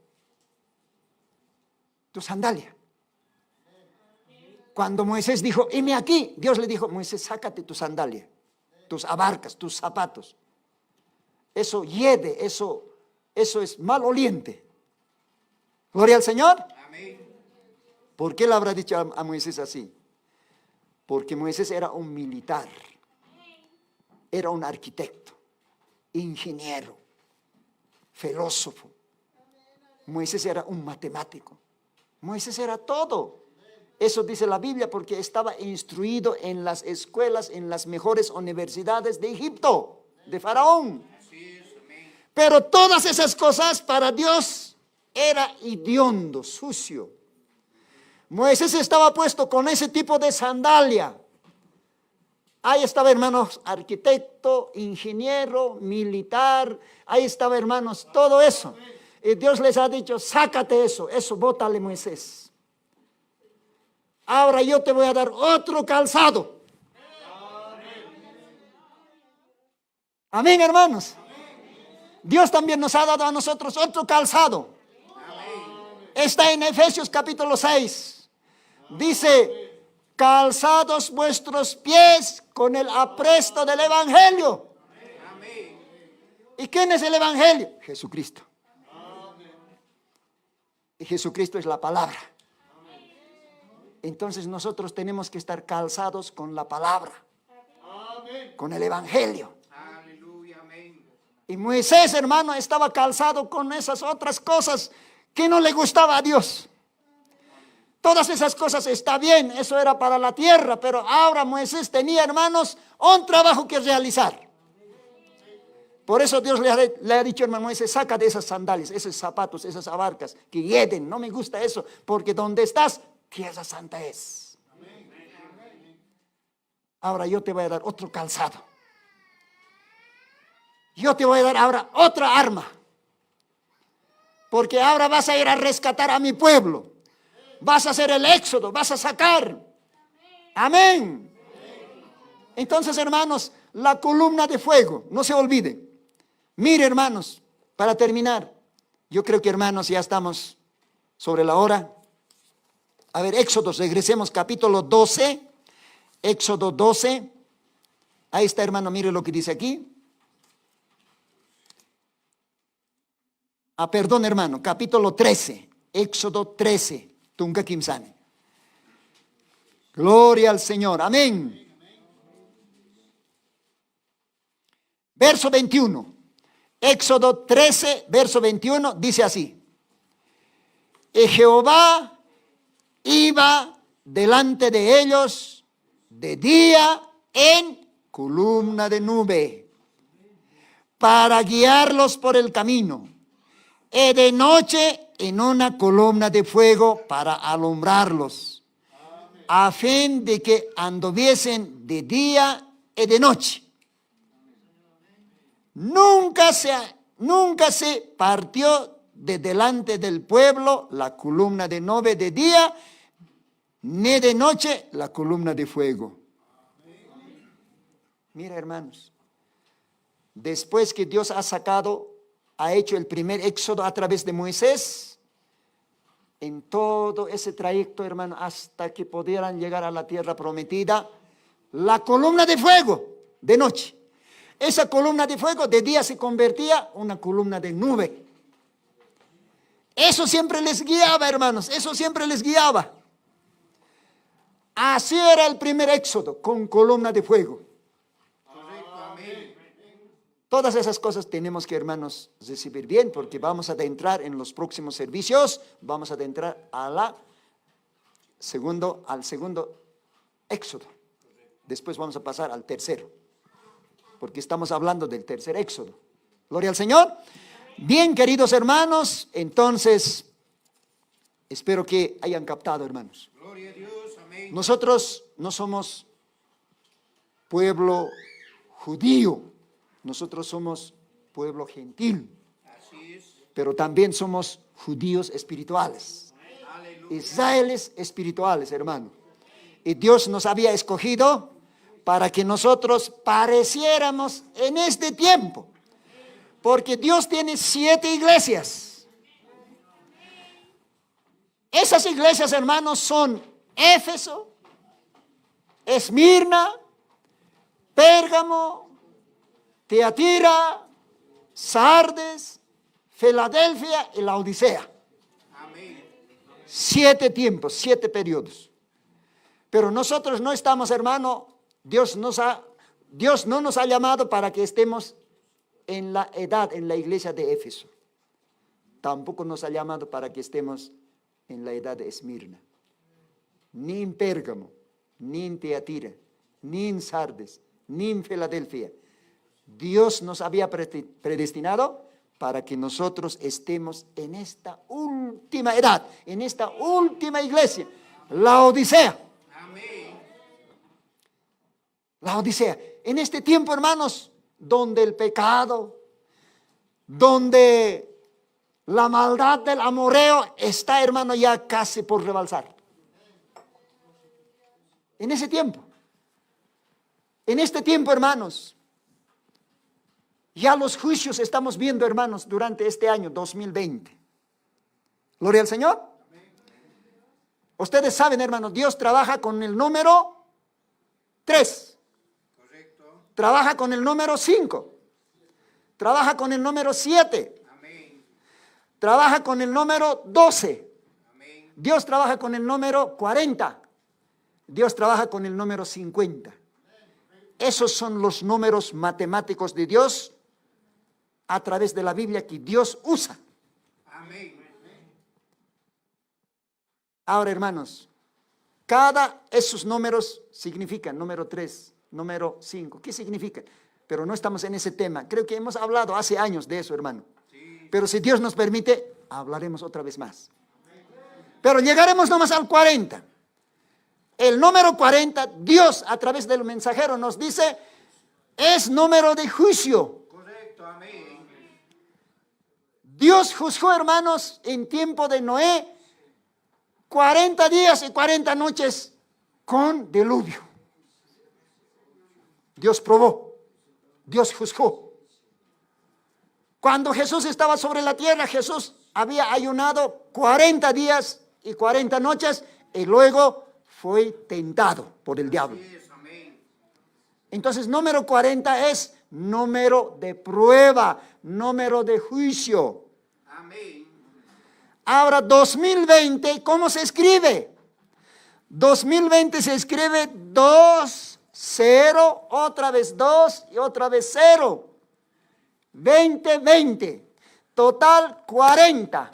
tu sandalia. Cuando Moisés dijo, heme aquí, Dios le dijo, Moisés, sácate tu sandalia, tus abarcas, tus zapatos. Eso hiede, eso es maloliente. Gloria al Señor. Amén. ¿Por qué le habrá dicho a Moisés así? Porque Moisés era un militar, era un arquitecto, ingeniero, filósofo. Moisés era un matemático. Moisés era todo. Eso dice la Biblia porque estaba instruido en las escuelas, en las mejores universidades de Egipto, de Faraón. Así es, amén. Pero todas esas cosas para Dios era hediondo, sucio. Moisés estaba puesto con ese tipo de sandalia. Ahí estaba, hermanos, arquitecto, ingeniero, militar. Ahí estaba, hermanos, todo eso. Y Dios les ha dicho, sácate eso, bótale, Moisés. Ahora yo te voy a dar otro calzado. Amén, hermanos. Dios también nos ha dado a nosotros otro calzado. Está en Efesios capítulo 6. Dice, calzados vuestros pies con el apresto del Evangelio. Amén. ¿Y quién es el Evangelio? Jesucristo. Y Jesucristo es la palabra. Entonces nosotros tenemos que estar calzados con la palabra, con el Evangelio. Aleluya, amén. Y Moisés, hermano, estaba calzado con esas otras cosas que no le gustaba a Dios. Todas esas cosas está bien, eso era para la tierra, pero ahora Moisés tenía, hermanos, un trabajo que realizar. Por eso Dios le ha dicho, hermano Moisés, saca de esas sandalias, esos zapatos, esas abarcas, que hieden. No me gusta eso, porque donde estás, tierra santa es. Ahora yo te voy a dar otro calzado. Yo te voy a dar ahora otra arma. Porque ahora vas a ir a rescatar a mi pueblo. Vas a hacer el éxodo, vas a sacar. Amén. Entonces, hermanos, la columna de fuego, no se olviden. Mire, hermanos, para terminar, yo creo que, hermanos, ya estamos sobre la hora. A ver, Éxodo, regresemos capítulo 12. Éxodo 12. Ahí está, hermano, mire lo que dice aquí. Perdón, hermano, capítulo 13. Éxodo 13. Tunga Kimsane. Gloria al Señor. Amén. Verso 21. Éxodo 13, verso 21, dice así. Y Jehová iba delante de ellos de día en columna de nube para guiarlos por el camino, y de noche en una columna de fuego para alumbrarlos, a fin de que anduviesen de día y de noche. Nunca se partió de delante del pueblo la columna de nube de día, ni de noche la columna de fuego. Mira, hermanos, después que Dios ha hecho el primer éxodo a través de Moisés, en todo ese trayecto, hermano, hasta que pudieran llegar a la tierra prometida, la columna de fuego de noche. Esa columna de fuego de día se convertía en una columna de nube. Eso siempre les guiaba, hermanos, eso siempre les guiaba. Así era el primer éxodo, con columna de fuego. Todas esas cosas tenemos que, hermanos, recibir bien, porque vamos a adentrar en los próximos servicios, vamos a adentrar al segundo éxodo. Después vamos a pasar al tercero, porque estamos hablando del tercer éxodo. Gloria al Señor. Bien, queridos hermanos, entonces, espero que hayan captado, hermanos. Gloria a Dios. Amén. Nosotros no somos pueblo judío, nosotros somos pueblo gentil, Así es. pero también somos judíos espirituales, Aleluya. israeles espirituales, hermano. Y Dios nos había escogido para que nosotros pareciéramos en este tiempo, porque Dios tiene 7 iglesias. Esas iglesias, hermanos, son Éfeso, Esmirna, Pérgamo, Teatira, Sardes, Filadelfia y Laodicea. Amén. 7 tiempos, 7 periodos. Pero nosotros no estamos, hermano, Dios no nos ha llamado para que estemos en la iglesia de Éfeso. Tampoco nos ha llamado para que estemos en la edad de Esmirna, ni en Pérgamo, ni en Teatira, ni en Sardes, ni en Filadelfia. Dios nos había predestinado para que nosotros estemos en esta última edad, en esta última iglesia, la Odisea. Amén. La Odisea. En este tiempo, hermanos, donde el pecado, donde la maldad del amorreo está, hermano, ya casi por rebalsar. En ese tiempo. En este tiempo, hermanos, ya los juicios estamos viendo, hermanos, durante este año 2020. Gloria al Señor. Ustedes saben, hermanos, Dios trabaja con el número 3. Correcto. Trabaja con el número 5. Trabaja con el número 7. Amén. Trabaja con el número 12. Amén. Dios trabaja con el número 40. Dios trabaja con el número 50. Esos son los números matemáticos de Dios a través de la Biblia que Dios usa. Amén. Ahora, hermanos, cada esos números significan número 3, número 5. ¿Qué significan? pero no estamos en ese tema. Creo que hemos hablado hace años de eso, hermano. Pero si Dios nos permite, hablaremos otra vez más. Pero llegaremos nomás al 40. El número 40, Dios a través del mensajero nos dice, es número de juicio. Correcto, amén. Dios juzgó, hermanos, en tiempo de Noé, 40 días y 40 noches con diluvio. Dios probó, Dios juzgó. Cuando Jesús estaba sobre la tierra, Jesús había ayunado 40 días y 40 noches y luego fue tentado por el diablo. Así es, amén. Entonces, número 40 es número de prueba, número de juicio. Amén. Ahora, 2020, ¿cómo se escribe? 2020 se escribe 2, 0, otra vez 2 y otra vez 0. 2020, total 40.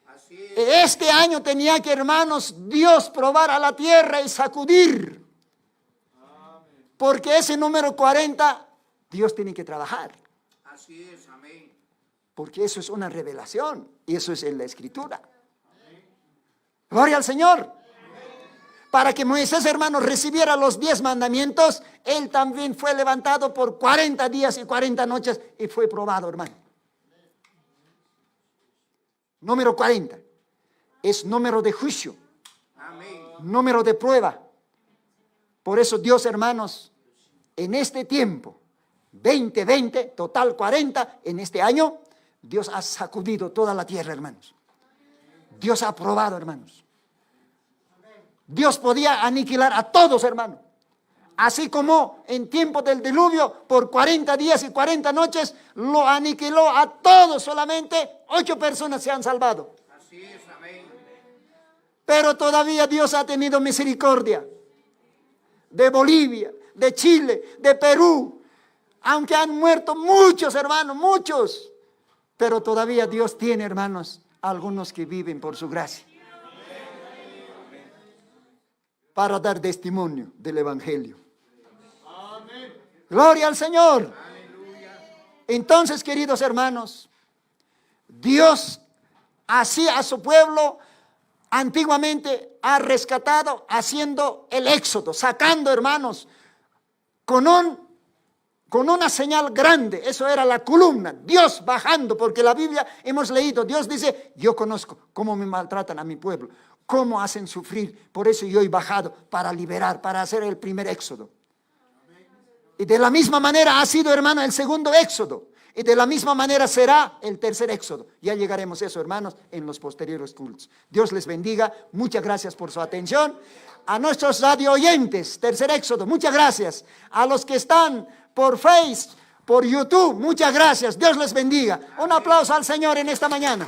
Así es. Este año tenía que, hermanos, Dios probar a la tierra y sacudir. Porque ese número 40, Dios tiene que trabajar. Así es, amén. Porque eso es una revelación. Y eso es en la Escritura. Gloria al Señor. Para que Moisés, hermanos, recibiera los 10 mandamientos, él también fue levantado por 40 días y 40 noches y fue probado, hermano. Número 40 es número de juicio, Amén. número de prueba. Por eso Dios, hermanos, en este tiempo, 2020, total 40, en este año, Dios ha sacudido toda la tierra, hermanos. Dios ha probado, hermanos. Dios podía aniquilar a todos, hermanos. Así como en tiempo del diluvio, por 40 días y 40 noches, lo aniquiló a todos. Solamente 8 personas se han salvado. Así es, amén. Pero todavía Dios ha tenido misericordia de Bolivia, de Chile, de Perú. Aunque han muerto muchos, hermanos, muchos. Pero todavía Dios tiene, hermanos, algunos que viven por su gracia. Para dar testimonio del Evangelio. Gloria al Señor. Entonces, queridos hermanos, Dios así a su pueblo antiguamente ha rescatado haciendo el éxodo, sacando, hermanos, con una señal grande. Eso era la columna, Dios bajando, porque la Biblia hemos leído, Dios dice, yo conozco cómo me maltratan a mi pueblo, cómo hacen sufrir, por eso yo he bajado para liberar, para hacer el primer éxodo. Y de la misma manera ha sido, hermano, el segundo éxodo. Y de la misma manera será el tercer éxodo. Ya llegaremos a eso, hermanos, en los posteriores cultos. Dios les bendiga. Muchas gracias por su atención. A nuestros radio oyentes, tercer éxodo, muchas gracias. A los que están por Face, por YouTube, muchas gracias. Dios les bendiga. Un aplauso al Señor en esta mañana.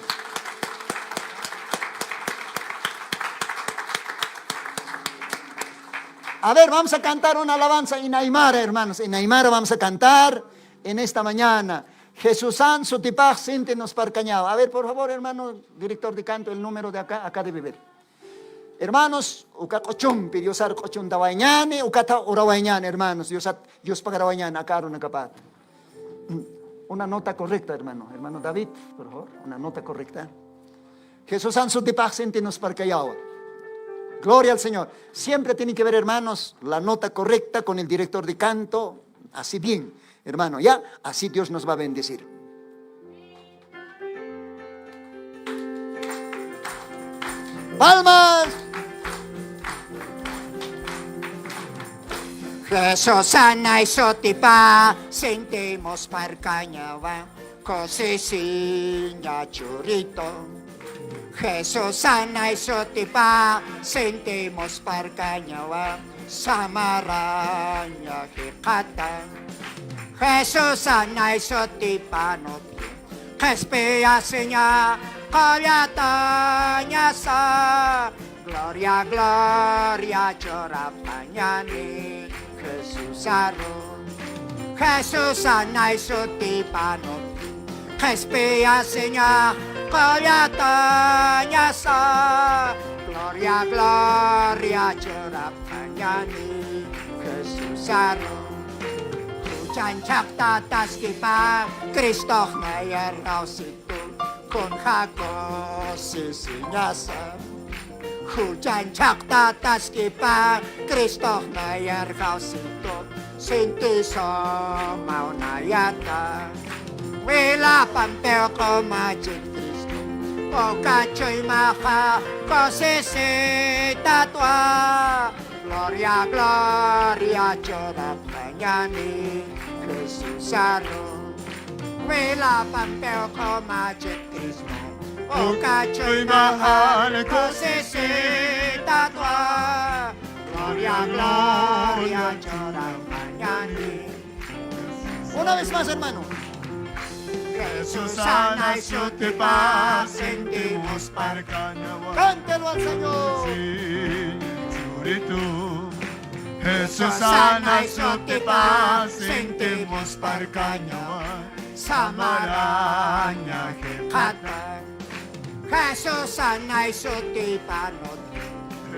A ver, vamos a cantar una alabanza en Aymara, hermanos. En Aymara vamos a cantar en esta mañana. Jesús San Sotipaj Síntenos Parcañao. A ver, por favor, hermano, director de canto, el número de acá debe ver. Hermanos, uka kochum, pidiosar kochum dawañane, ukata urawañane, hermanos. Dios pagarawañane, acá una capat. Una nota correcta, hermano David, por favor, una nota correcta. Jesús San Sotipaj Síntenos Parcañao. Gloria al Señor. Siempre tiene que ver, hermanos, la nota correcta con el director de canto. Así bien, hermano, ya, así Dios nos va a bendecir. ¡Palmas! Jesús sana y sotipa, sentimos parcañaba, cosiciña churrito. Jesús sana y sotipa, sentimos parcañaba, samaraña jicata. Jesús sana y sotipa no espía seña, caviataña sa, gloria, gloria, chorapañani, Jesús arro. Jesús sana y sotipa no espía seña, caviataña sa, gloria, gloria, chorapañani, Jesús arro. Hujan chakta taskipa Kristoh na yaraw situ Kun hako sisinyasa Hujan chakta taskipa Kristoh na yaraw situ Sinti so mau na yata Wila pampel ko majik Kristo O kachoy maka ko sisitatwa Gloria, gloria, llora mañani, Jesús arro. Wela pampel ko majik Kristo. O kachoy mahal ko sisitatwa. Gloria, gloria, llora mañani. Una vez más, hermano. Jesús sana y su te paz, sentimos parcanawa. Cántelo al Señor. Jesús sana y su te paz, sentimos parcanawa. Samaranya hekatan. Jesús sana y su te panot.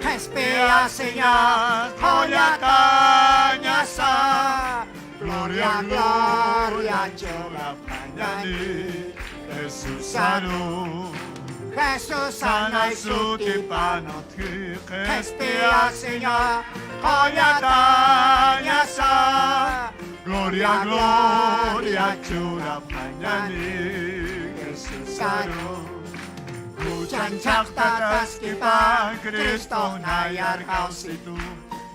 Espera señal, hoyatanya sa. Gloria, gloria, llora mañani, Jesús sanó. Jesús sana y su tipanot, espera Señor, hoyatanya sa. Gloria, gloria, llora mañani, Jesús sanó. Hujan chakta taskipa, Kristo na yarkaw situ,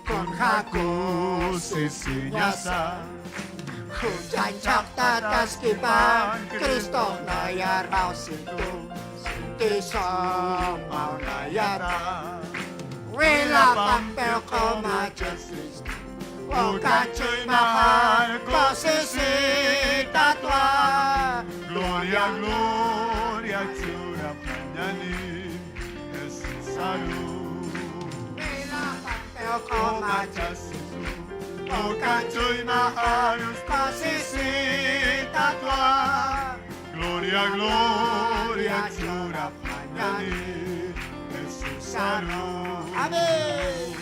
kun haku sisinyasa. Hujan chakta taskipa, Kristo na yaraw situ, sinti so mau na yara. Wila pampel ko majik Kristo, o kachoy mahal ko sisitatwa. Gloria, gloria, chura mañani, Jesús salud. Wila pampel ko majik O cachoy mahal ko sisitatwa. Gloria, gloria, chura mañani, Jesús salud. Amén.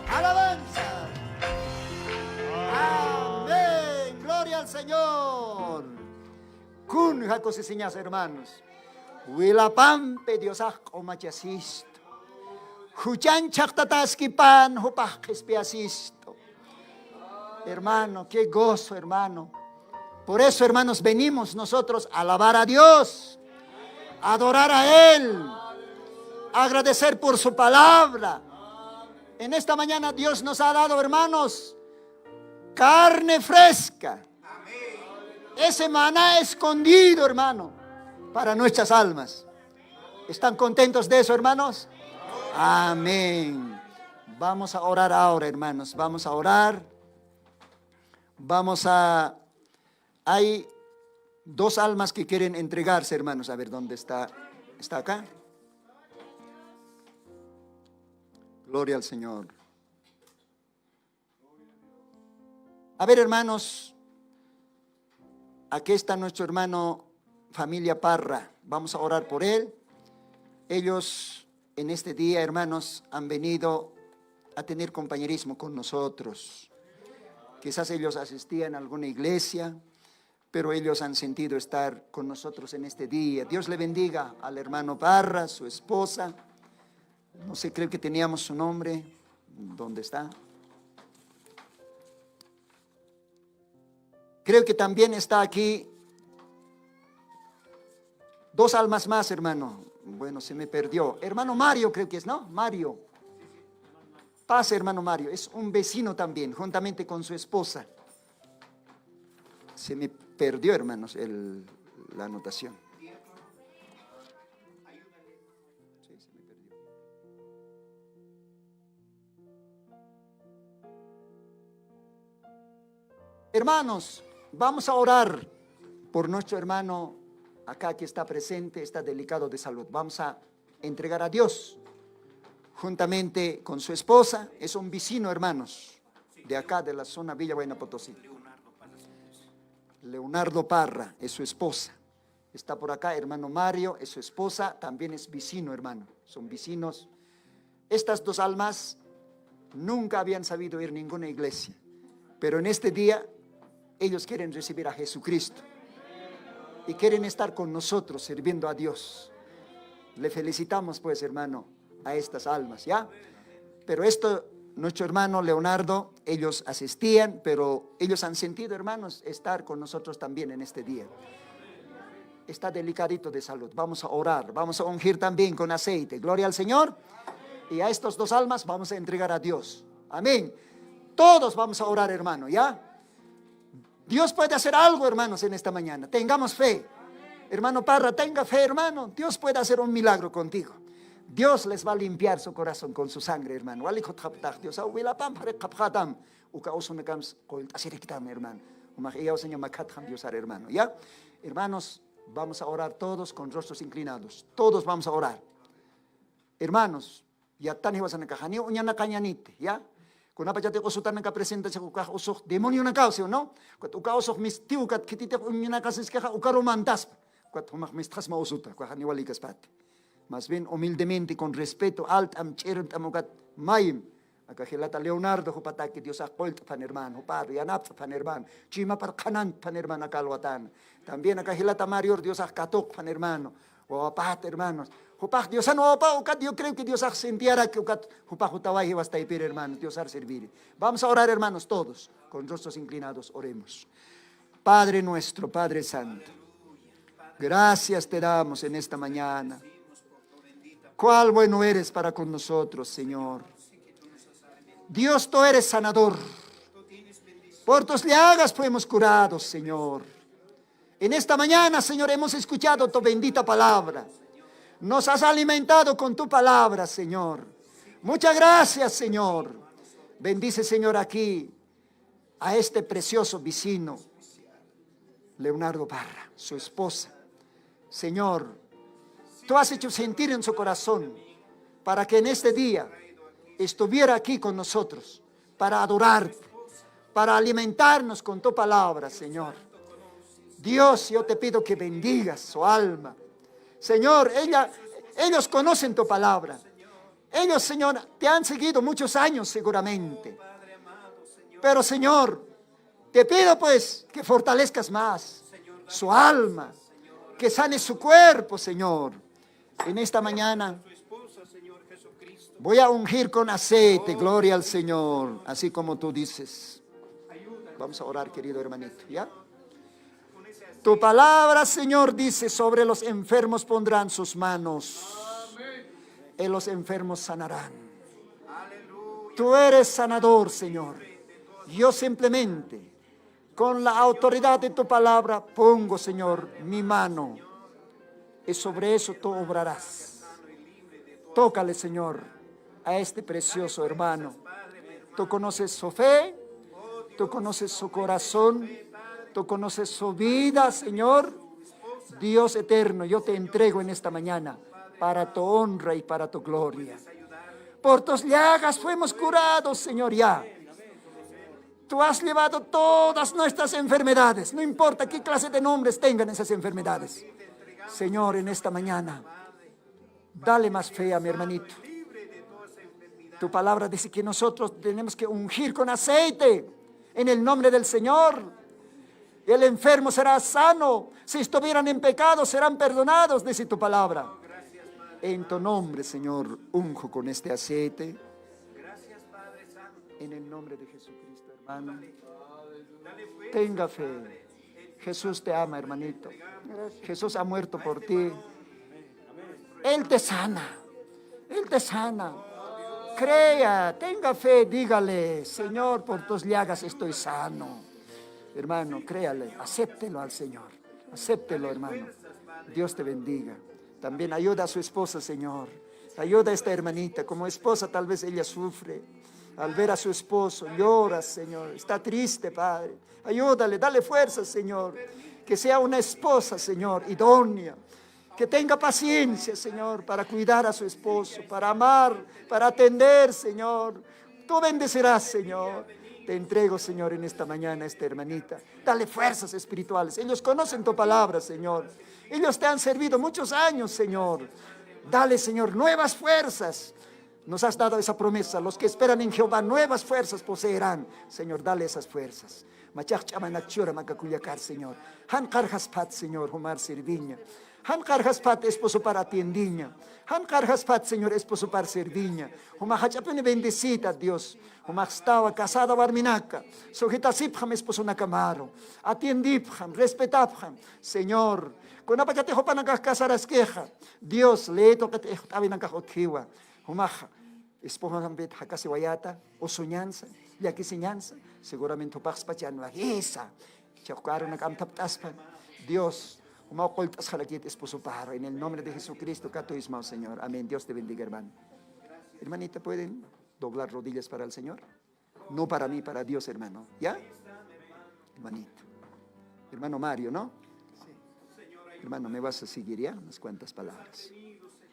Alabanza. Amén. Gloria al Señor. Kun hakosisiñas, hermanos. Wilapampe Dios o machasisto. Huchan chaktataskipan hupaj espiasisto. Hermano, qué gozo, hermano. Por eso, hermanos, venimos nosotros a alabar a Dios, a adorar a Él, a agradecer por su palabra. En esta mañana Dios nos ha dado, hermanos, carne fresca. Ese maná escondido, hermano, para nuestras almas. ¿Están contentos de eso, hermanos? Amén. Vamos a orar ahora, hermanos. Vamos a orar. Hay dos almas que quieren entregarse, hermanos. A ver, ¿dónde está? ¿Está acá? Gloria al Señor. A ver, hermanos. Aquí está nuestro hermano Familia Parra. Vamos a orar por él. Ellos en este día, hermanos, han venido a tener compañerismo con nosotros. Quizás ellos asistían a alguna iglesia, pero ellos han sentido estar con nosotros en este día. Dios le bendiga al hermano Parra, su esposa. No sé, creo que teníamos su nombre. ¿Dónde está? Creo que también está aquí dos almas más, hermano. Bueno, se me perdió. Hermano Mario, creo que es, ¿no? Mario. Pase, hermano Mario. Es un vecino también, juntamente con su esposa. Se me perdió, hermanos, la anotación. Sí, se me perdió. Hermanos, vamos a orar por nuestro hermano acá que está presente, está delicado de salud. Vamos a entregar a Dios juntamente con su esposa. Es un vecino, hermanos, de acá, de la zona Villa Huayna Potosí. Leonardo Parra es su esposa. Está por acá, hermano Mario es su esposa, también es vecino, hermano. Son vecinos Estas dos almas nunca habían sabido ir a ninguna iglesia, pero en este día ellos quieren recibir a Jesucristo y quieren estar con nosotros sirviendo a Dios. Le felicitamos pues, hermano, a estas almas, ¿ya? Pero esto, nuestro hermano Leonardo, ellos asistían, pero ellos han sentido, hermanos, estar con nosotros también en este día. Está delicadito de salud. Vamos a orar, vamos a ungir también con aceite. Gloria al Señor. Y a estos dos almas vamos a entregar a Dios. Amén. Todos vamos a orar, hermano, ¿ya? Dios puede hacer algo, hermanos, en esta mañana. Tengamos fe. Hermano Parra, tenga fe, hermano. Dios puede hacer un milagro contigo. Dios les va a limpiar su corazón con su sangre, hermano. Hermano, ¿ya? Hermanos, vamos a orar todos con rostros inclinados. Todos vamos a orar. Hermanos, ya tan ibas a nakahani uñana cañanite, ¿ya? Kunapa jate usutan naka presenta sa ukah usok demonio na kausyo, no? Kat ukah usok mistiu kat kitite uñana kasis kaka ukaromantas. Kat humak mistras mausuta, kwa haniwalikas pati. Más bien humildemente, con respeto, alt am cherem tamukat mayim. Akahilata Leonardo hupataki Dios akolt pan hermano, huparo yanap pan hermano, chima par kanan pan hermano akalwatan. También akahilata Mario Dios akatok pan hermano, o apat hermanos. Hupah Dios ano pa ukat, yo creo que Dios sentiara que ukat hupah utawahi basta ipir hermanos, Dios ar servir. Vamos a orar, hermanos, todos con rostros inclinados, oremos. Padre nuestro, Padre Santo, gracias te damos en esta mañana. Cuál bueno eres para con nosotros, Señor. Dios, tú eres sanador. Por tus llagas fuimos curados, Señor. En esta mañana, Señor, hemos escuchado tu bendita palabra. Nos has alimentado con tu palabra, Señor. Muchas gracias, Señor. Bendice, Señor, aquí a este precioso vecino, Leonardo Parra, su esposa. Señor, tú has hecho sentir en su corazón para que en este día estuviera aquí con nosotros, para adorarte, para alimentarnos con tu palabra, Señor. Dios, yo te pido que bendigas su alma. Señor, ellos conocen tu palabra. Ellos, Señor, te han seguido muchos años seguramente. Pero, Señor, te pido pues que fortalezcas más su alma, que sane su cuerpo, Señor. En esta mañana voy a ungir con aceite, gloria al Señor, así como tú dices. Vamos a orar, querido hermanito, ¿ya? Tu palabra, Señor, dice, sobre los enfermos pondrán sus manos y los enfermos sanarán. Tú eres sanador, Señor. Yo simplemente, con la autoridad de tu palabra, pongo, Señor, mi mano y sobre eso tú obrarás. Tócale, Señor, a este precioso hermano. Tú conoces su fe, tú conoces su corazón, tú conoces su vida, Señor. Dios eterno, yo te entrego en esta mañana para tu honra y para tu gloria. Por tus llagas fuimos curados, Señor, ya. Tú has llevado todas nuestras enfermedades, no importa qué clase de nombres tengan esas enfermedades. Señor, en esta mañana, dale más fe a mi hermanito. Tu palabra dice que nosotros tenemos que ungir con aceite en el nombre del Señor. El enfermo será sano. Si estuvieran en pecado, serán perdonados, dice tu palabra. En tu nombre, Señor, unjo con este aceite. En el nombre de Jesucristo, hermano. Tenga fe. Jesús te ama, hermanito. Jesús ha muerto por ti. Él te sana. Él te sana. Crea, tenga fe, dígale, Señor, por tus llagas estoy sano. Hermano, créale, acéptelo al Señor. Acéptelo, hermano. Dios te bendiga. También ayuda a su esposa, Señor. Ayuda a esta hermanita. Como esposa tal vez ella sufre. Al ver a su esposo, llora, Señor. Está triste, Padre. Ayúdale, dale fuerza, Señor. Que sea una esposa, Señor, idónea. Que tenga paciencia, Señor, para cuidar a su esposo, para amar, para atender, Señor. Tú bendecirás, Señor. Te entrego, Señor, en esta mañana a esta hermanita. Dale fuerzas espirituales. Ellos conocen tu palabra, Señor. Ellos te han servido muchos años, Señor. Dale, Señor, nuevas fuerzas. Nos has dado esa promesa. Los que esperan en Jehová nuevas fuerzas poseerán. Señor, dale esas fuerzas. Machach chamanachura macacuyakar, Señor. Han carjaspat, Señor, humar serviña. Han carjaspat, esposo para tiendiña. Han carjaspat, Señor, esposo para serviña. Humahachapene bendecita, Dios. Humachstava casada barminaca. Sujetasipjam, esposo nakamaro. Atiendipjam, respetapjam. Señor, con apachatejo panacas casaras queja. Dios, leeto que te tabinacajotjiwa. Humaja. Esposa hambet hakasi wayata o soñanza, ya que señanza, seguramente pax pachan la esa. Chakaro nakamtaptaspan. Dios, humacoltas halakit esposo para en el nombre de Jesucristo, catoísmo, Señor. Amén. Dios te bendiga, hermano. Hermanita, ¿pueden doblar rodillas para el Señor? No para mí, para Dios, hermano. ¿Ya? Hermanito. Hermano Mario, ¿no? Hermano, me vas a seguir ya unas cuantas palabras.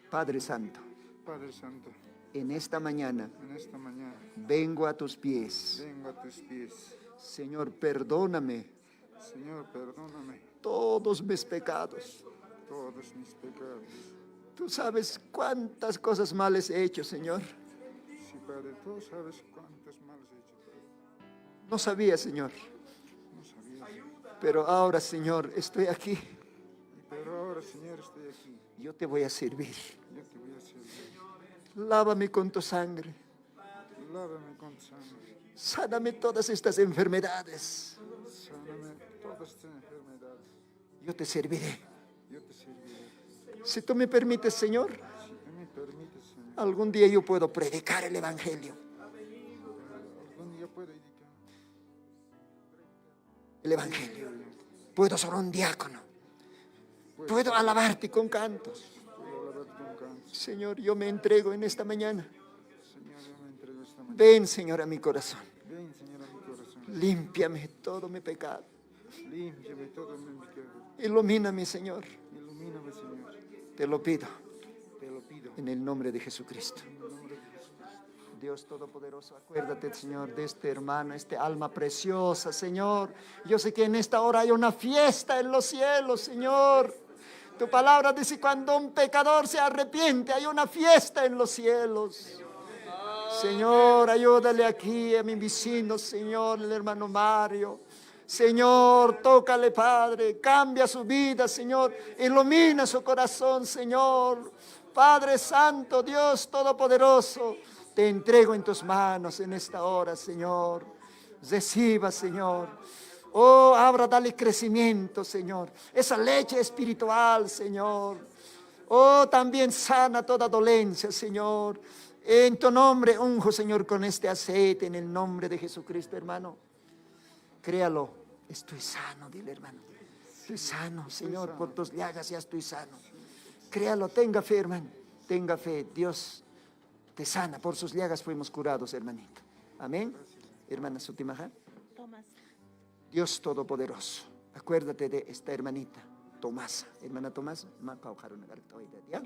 Padre Santo, Padre Santo, en esta mañana en esta mañana vengo a tus pies. vengo a tus pies. Señor, perdóname Señor, perdóname todos mis pecados. todos mis pecados. Tú sabes cuántas cosas males he hecho, Señor. Sí, Padre, tú sabes cuántos males he hecho, Padre. No sabía, Señor. No sabía, Pero ahora, Señor, estoy aquí. pero ahora, Señor, estoy aquí. Yo te voy a servir. Yo te voy a servir. Lávame con tu sangre. Lávame con sangre. Sáname todas estas enfermedades. Sáname todas estas enfermedades. Yo te serviré. Yo te serviré. Si tú me permites, Señor, Si tú me permites, Señor, algún día yo puedo predicar el Evangelio. algún día puedo dedicar El Evangelio. Puedo ser un diácono. Puedo alabarte con cantos. puedo alabar con canto. Señor, yo me entrego en esta mañana. Señor, yo me entrego esta mañana. Ven, Señor, a mi corazón. Ven, Señor, a mi corazón. Límpiame todo mi pecado. Límpiame todo mi pecado. Ilumíname, Señor. Ilumíname, Señor. Te lo pido Te lo pido. en el nombre de Jesucristo. Dios Todopoderoso, acuérdate, Señor, de este hermano, este alma preciosa, Señor. Yo sé que en esta hora hay una fiesta en los cielos, Señor. Tu palabra dice, cuando un pecador se arrepiente, hay una fiesta en los cielos. Señor, ayúdale aquí a mi vecino, Señor, el hermano Mario. Señor, tócale, Padre, cambia su vida, Señor, ilumina su corazón, Señor. Padre Santo, Dios Todopoderoso, te entrego en tus manos en esta hora, Señor. Reciba, Señor. Oh, abra, dale crecimiento, Señor. Esa leche espiritual, Señor. Oh, también sana toda dolencia, Señor. En tu nombre unjo, Señor, con este aceite, en el nombre de Jesucristo, hermano. Créalo, estoy sano, dile, hermano. Estoy sano, Señor, por tus llagas ya estoy sano. Créalo, tenga fe, hermano. Tenga fe, Dios te sana. Por sus llagas fuimos curados, hermanito. Amén. Hermana Sutimaja. Dios Todopoderoso, acuérdate de esta hermanita, Tomasa. Hermana Tomasa, ¿ya?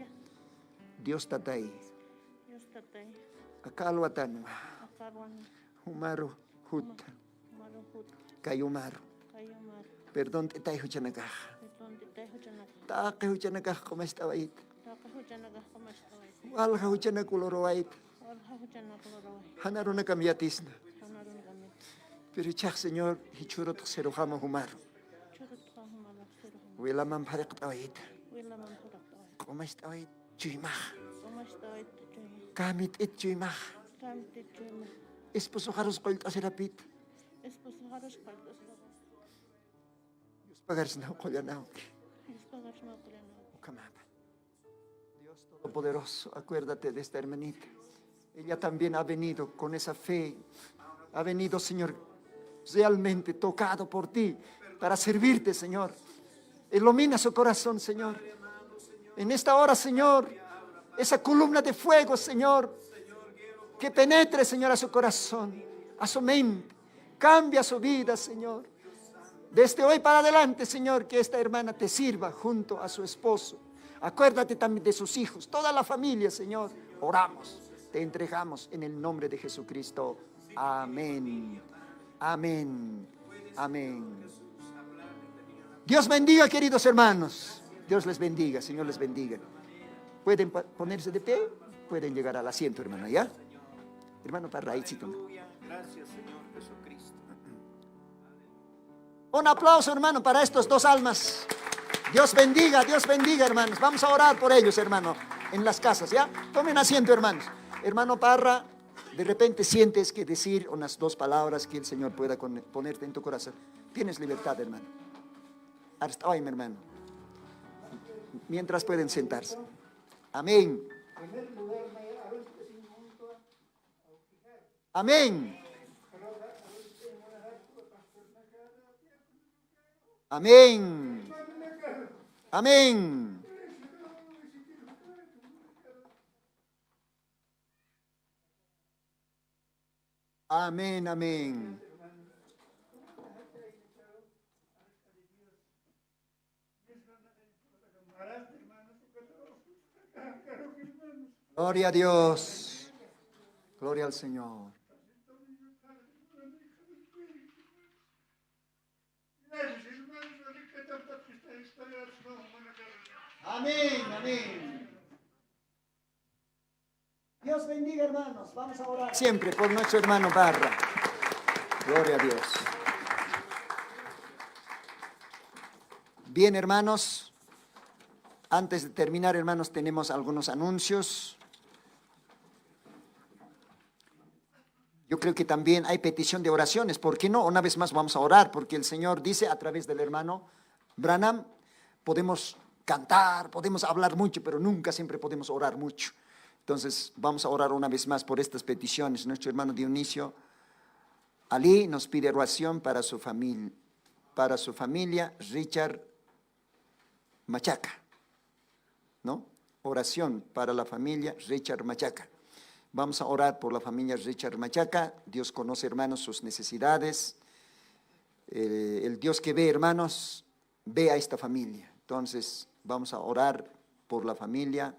Dios está ahí. Acá lo atan. Humaru, Huta, Kayumaru. Perdón, te tayo chanagaja. Taque huchanagaja, ¿cómo estaba ahí? Walha huchanakuloro ahí. Hanaro na kamyatisna. Pero chak, Señor, hichuro to serojama humaru. Wela man parek tawait. ¿Cómo estaba ahí? Chuimaj. Kamit it chuimaj. Esposo harus kolt aserapit. Dios pagars na kolyanao. Kamapa. Dios Todopoderoso, acuérdate de esta hermanita. Ella también ha venido con esa fe. Ha venido, Señor, realmente tocado por ti para servirte, Señor. Ilumina su corazón, Señor. En esta hora, Señor, esa columna de fuego, Señor, que penetre, Señor, a su corazón, a su mente. Cambia su vida, Señor. Desde hoy para adelante, Señor, que esta hermana te sirva junto a su esposo. Acuérdate también de sus hijos, toda la familia, Señor. Oramos, te entregamos en el nombre de Jesucristo. Amén. Amén. Amén. Dios bendiga, queridos hermanos. Dios les bendiga, Señor les bendiga. ¿Pueden ponerse de pie? pueden llegar al asiento, hermano, ¿ya? Hermano Parra, ahí sí, Aleluya. Gracias, Señor Jesucristo. Un aplauso, hermano, para estos dos almas. Dios bendiga, hermanos. Vamos a orar por ellos, hermano, en las casas, ¿ya? Tomen asiento, hermanos. Hermano Parra, de repente sientes que decir unas 2 palabras que el Señor pueda ponerte en tu corazón. Tienes libertad, hermano. Hasta hoy, mi hermano. Mientras pueden sentarse. Amén. Amén. Amén. Amén. Amén, amén. Gloria a Dios. Gloria al Señor. Amén, amén. Dios bendiga, hermanos. Vamos a orar siempre por nuestro hermano Parra. Gloria a Dios. Bien, hermanos. Antes de terminar, hermanos, tenemos algunos anuncios. Yo creo que también hay petición de oraciones. ¿Por qué no? Una vez más vamos a orar, porque el Señor dice a través del hermano Branham, podemos cantar, podemos hablar mucho, pero nunca siempre podemos orar mucho. Entonces vamos a orar una vez más por estas peticiones. Nuestro hermano Dionisio Ali nos pide oración para su familia Richard Machaca, ¿no? Oración para la familia Richard Machaca. Vamos a orar por la familia Richard Machaca. Dios conoce, hermanos, sus necesidades. El Dios que ve, hermanos, ve a esta familia. Entonces, vamos a orar por la familia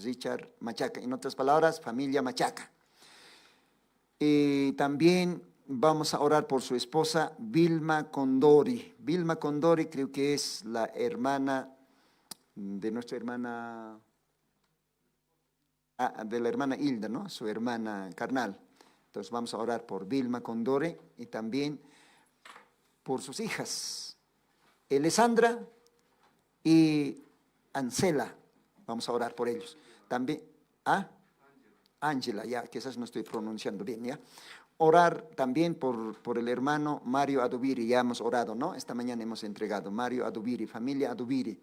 Richard Machaca. En otras palabras, familia Machaca. Y también vamos a orar por su esposa, Vilma Condori. Vilma Condori creo que es la hermana de nuestra hermana... de la hermana Hilda, ¿no? Su hermana carnal. Entonces vamos a orar por Vilma Condore y también por sus hijas, Elisandra y Ancela. Vamos a orar por ellos. También, Ángela, ya, quizás no estoy pronunciando bien, ya. Orar también por el hermano Mario Adubiri, ya hemos orado, ¿no? Esta mañana hemos entregado, Mario Adubiri, familia Adubiri.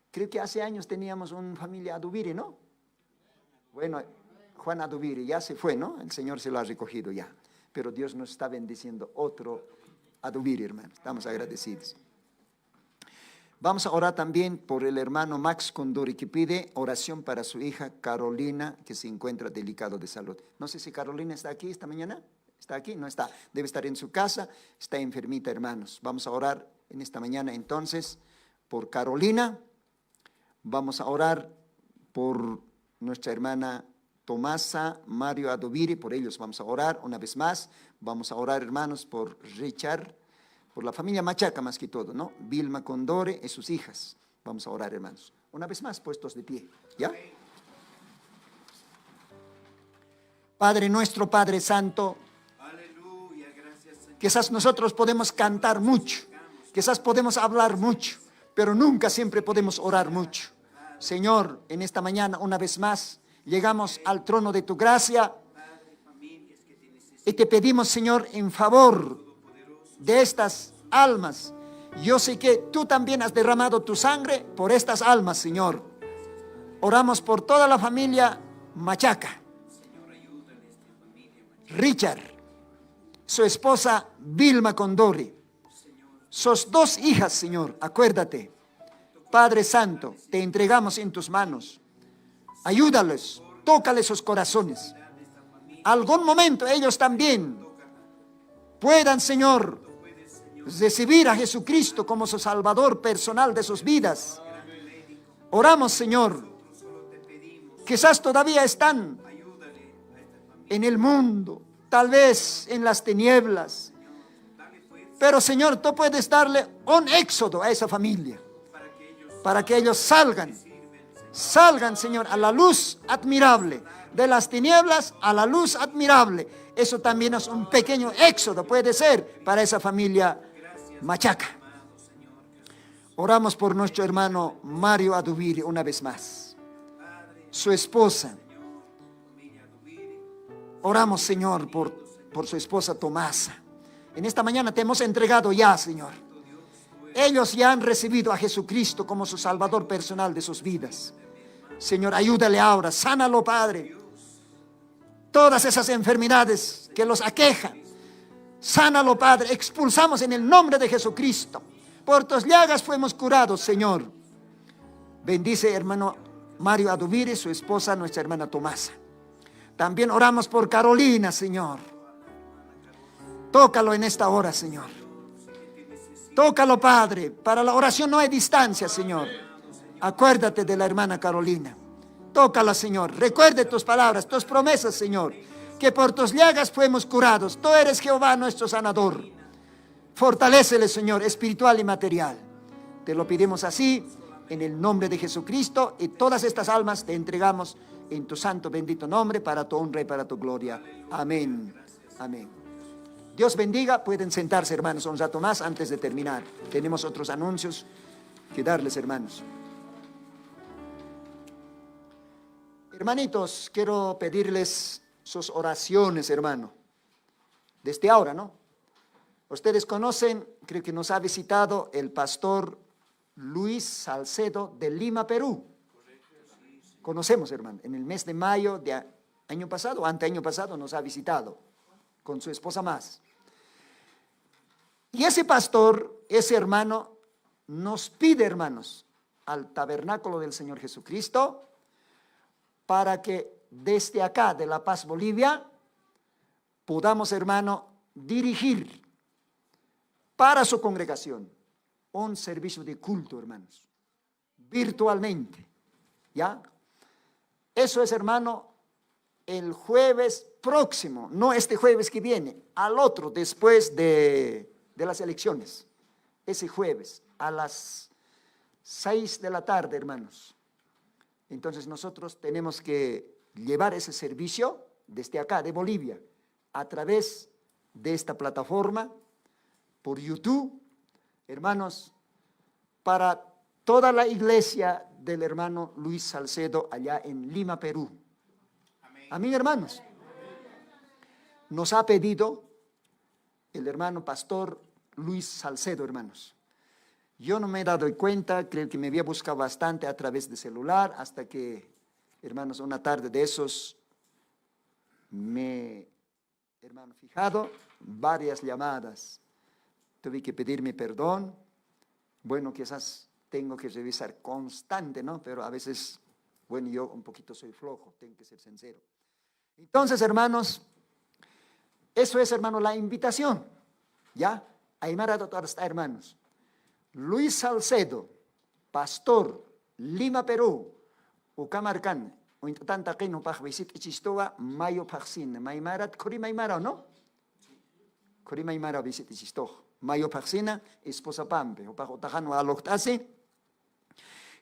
Creo que hace años teníamos una familia Adubiri, ¿no? Bueno, Juan Adubiri ya se fue, ¿no? El Señor se lo ha recogido ya. Pero Dios nos está bendiciendo otro Adubiri, hermano. Estamos agradecidos. Vamos a orar también por el hermano Max Condori, que pide oración para su hija Carolina, que se encuentra delicado de salud. No sé si Carolina está aquí esta mañana. ¿Está aquí? No está. Debe estar en su casa. Está enfermita, hermanos. Vamos a orar en esta mañana entonces por Carolina. Vamos a orar por nuestra hermana Tomasa, Mario Adubiri, por ellos vamos a orar una vez más. Vamos a orar, hermanos, por Richard, por la familia Machaca más que todo, ¿no? Vilma Condore y sus hijas. Vamos a orar, hermanos. Una vez más, puestos de pie, ¿ya? Padre nuestro, Padre Santo, Aleluya, gracias, Señor. quizás nosotros podemos cantar mucho, quizás podemos hablar mucho, pero nunca siempre podemos orar mucho. Señor, en esta mañana, una vez más, llegamos al trono de tu gracia y te pedimos, Señor, en favor de estas almas. Yo sé que tú también has derramado tu sangre por estas almas, Señor. Oramos por toda la familia Machaca. Richard, su esposa Vilma Condori, sus 2 hijas, Señor, acuérdate. Padre Santo, te entregamos en tus manos. Ayúdales, tócales sus corazones. Algún momento ellos también puedan, Señor, recibir a Jesucristo como su Salvador personal de sus vidas. Oramos, Señor, quizás todavía están en el mundo, tal vez en las tinieblas, pero, Señor, tú puedes darle un éxodo a esa familia, para que ellos salgan salgan, Señor, a la luz admirable, de las tinieblas a la luz admirable. Eso también es un pequeño éxodo, puede ser, para esa familia Machaca. Oramos por nuestro hermano Mario Adubiri una vez más, su esposa. Oramos, Señor, por su esposa Tomasa. En esta mañana te hemos entregado ya, Señor. Ellos ya han recibido a Jesucristo como su Salvador personal de sus vidas. Señor, ayúdale ahora, sánalo, Padre. Todas esas enfermedades que los aquejan, sánalo, Padre. Expulsamos en el nombre de Jesucristo. Por tus llagas fuimos curados, Señor. Bendice, hermano Mario Adubiri, su esposa, nuestra hermana Tomasa. También oramos por Carolina, Señor. Tócalo en esta hora, Señor. Tócalo, Padre. Para la oración no hay distancia, Señor. Acuérdate de la hermana Carolina. Tócala, Señor. Recuerde tus palabras, tus promesas, Señor. Que por tus llagas fuimos curados. Tú eres Jehová, nuestro sanador. Fortalécele, Señor, espiritual y material. Te lo pedimos así, en el nombre de Jesucristo. Y todas estas almas te entregamos en tu santo bendito nombre, para tu honra y para tu gloria. Amén. Amén. Dios bendiga. Pueden sentarse, hermanos, un rato más antes de terminar. Tenemos otros anuncios que darles, hermanos. Hermanitos, quiero pedirles sus oraciones, hermano. Desde ahora, ¿no? Ustedes conocen, creo que nos ha visitado el pastor Luis Salcedo de Lima, Perú. Conocemos, hermano, en el mes de mayo de año pasado, anteaño pasado, nos ha visitado con su esposa más. Y ese pastor, ese hermano, nos pide, hermanos, al tabernáculo del Señor Jesucristo, para que desde acá, de La Paz, Bolivia, podamos, hermano, dirigir para su congregación un servicio de culto, hermanos, virtualmente, ¿ya? Eso es, hermano, el jueves próximo, no este jueves que viene, al otro, después de las elecciones, ese jueves, a las 6 de la tarde, hermanos. Entonces nosotros tenemos que llevar ese servicio desde acá, de Bolivia, a través de esta plataforma, por YouTube, hermanos, para toda la iglesia del hermano Luis Salcedo allá en Lima, Perú. Amén, hermanos. Nos ha pedido el hermano pastor Luis Salcedo, hermanos. Yo no me he dado cuenta, creo que me había buscado bastante a través de celular, hasta que, hermanos, una tarde de esos me, hermano, fijado, varias llamadas. Tuve que pedirme perdón. Bueno, quizás tengo que revisar constante, ¿no? Pero a veces, bueno, yo un poquito soy flojo, tengo que ser sincero. Entonces, hermanos, eso es, hermano, la invitación, ¿ya? Aymara doctor está, hermanos. Luis Salcedo, pastor, Lima, Perú, Ucamarcan, tanta que no pag visit chistoa, mayo pagsin, maimarat, kuri maimara, ¿no? Kuri maimara visit chistoa, mayo pagsina, esposa pampe, o pagotajano aloctase.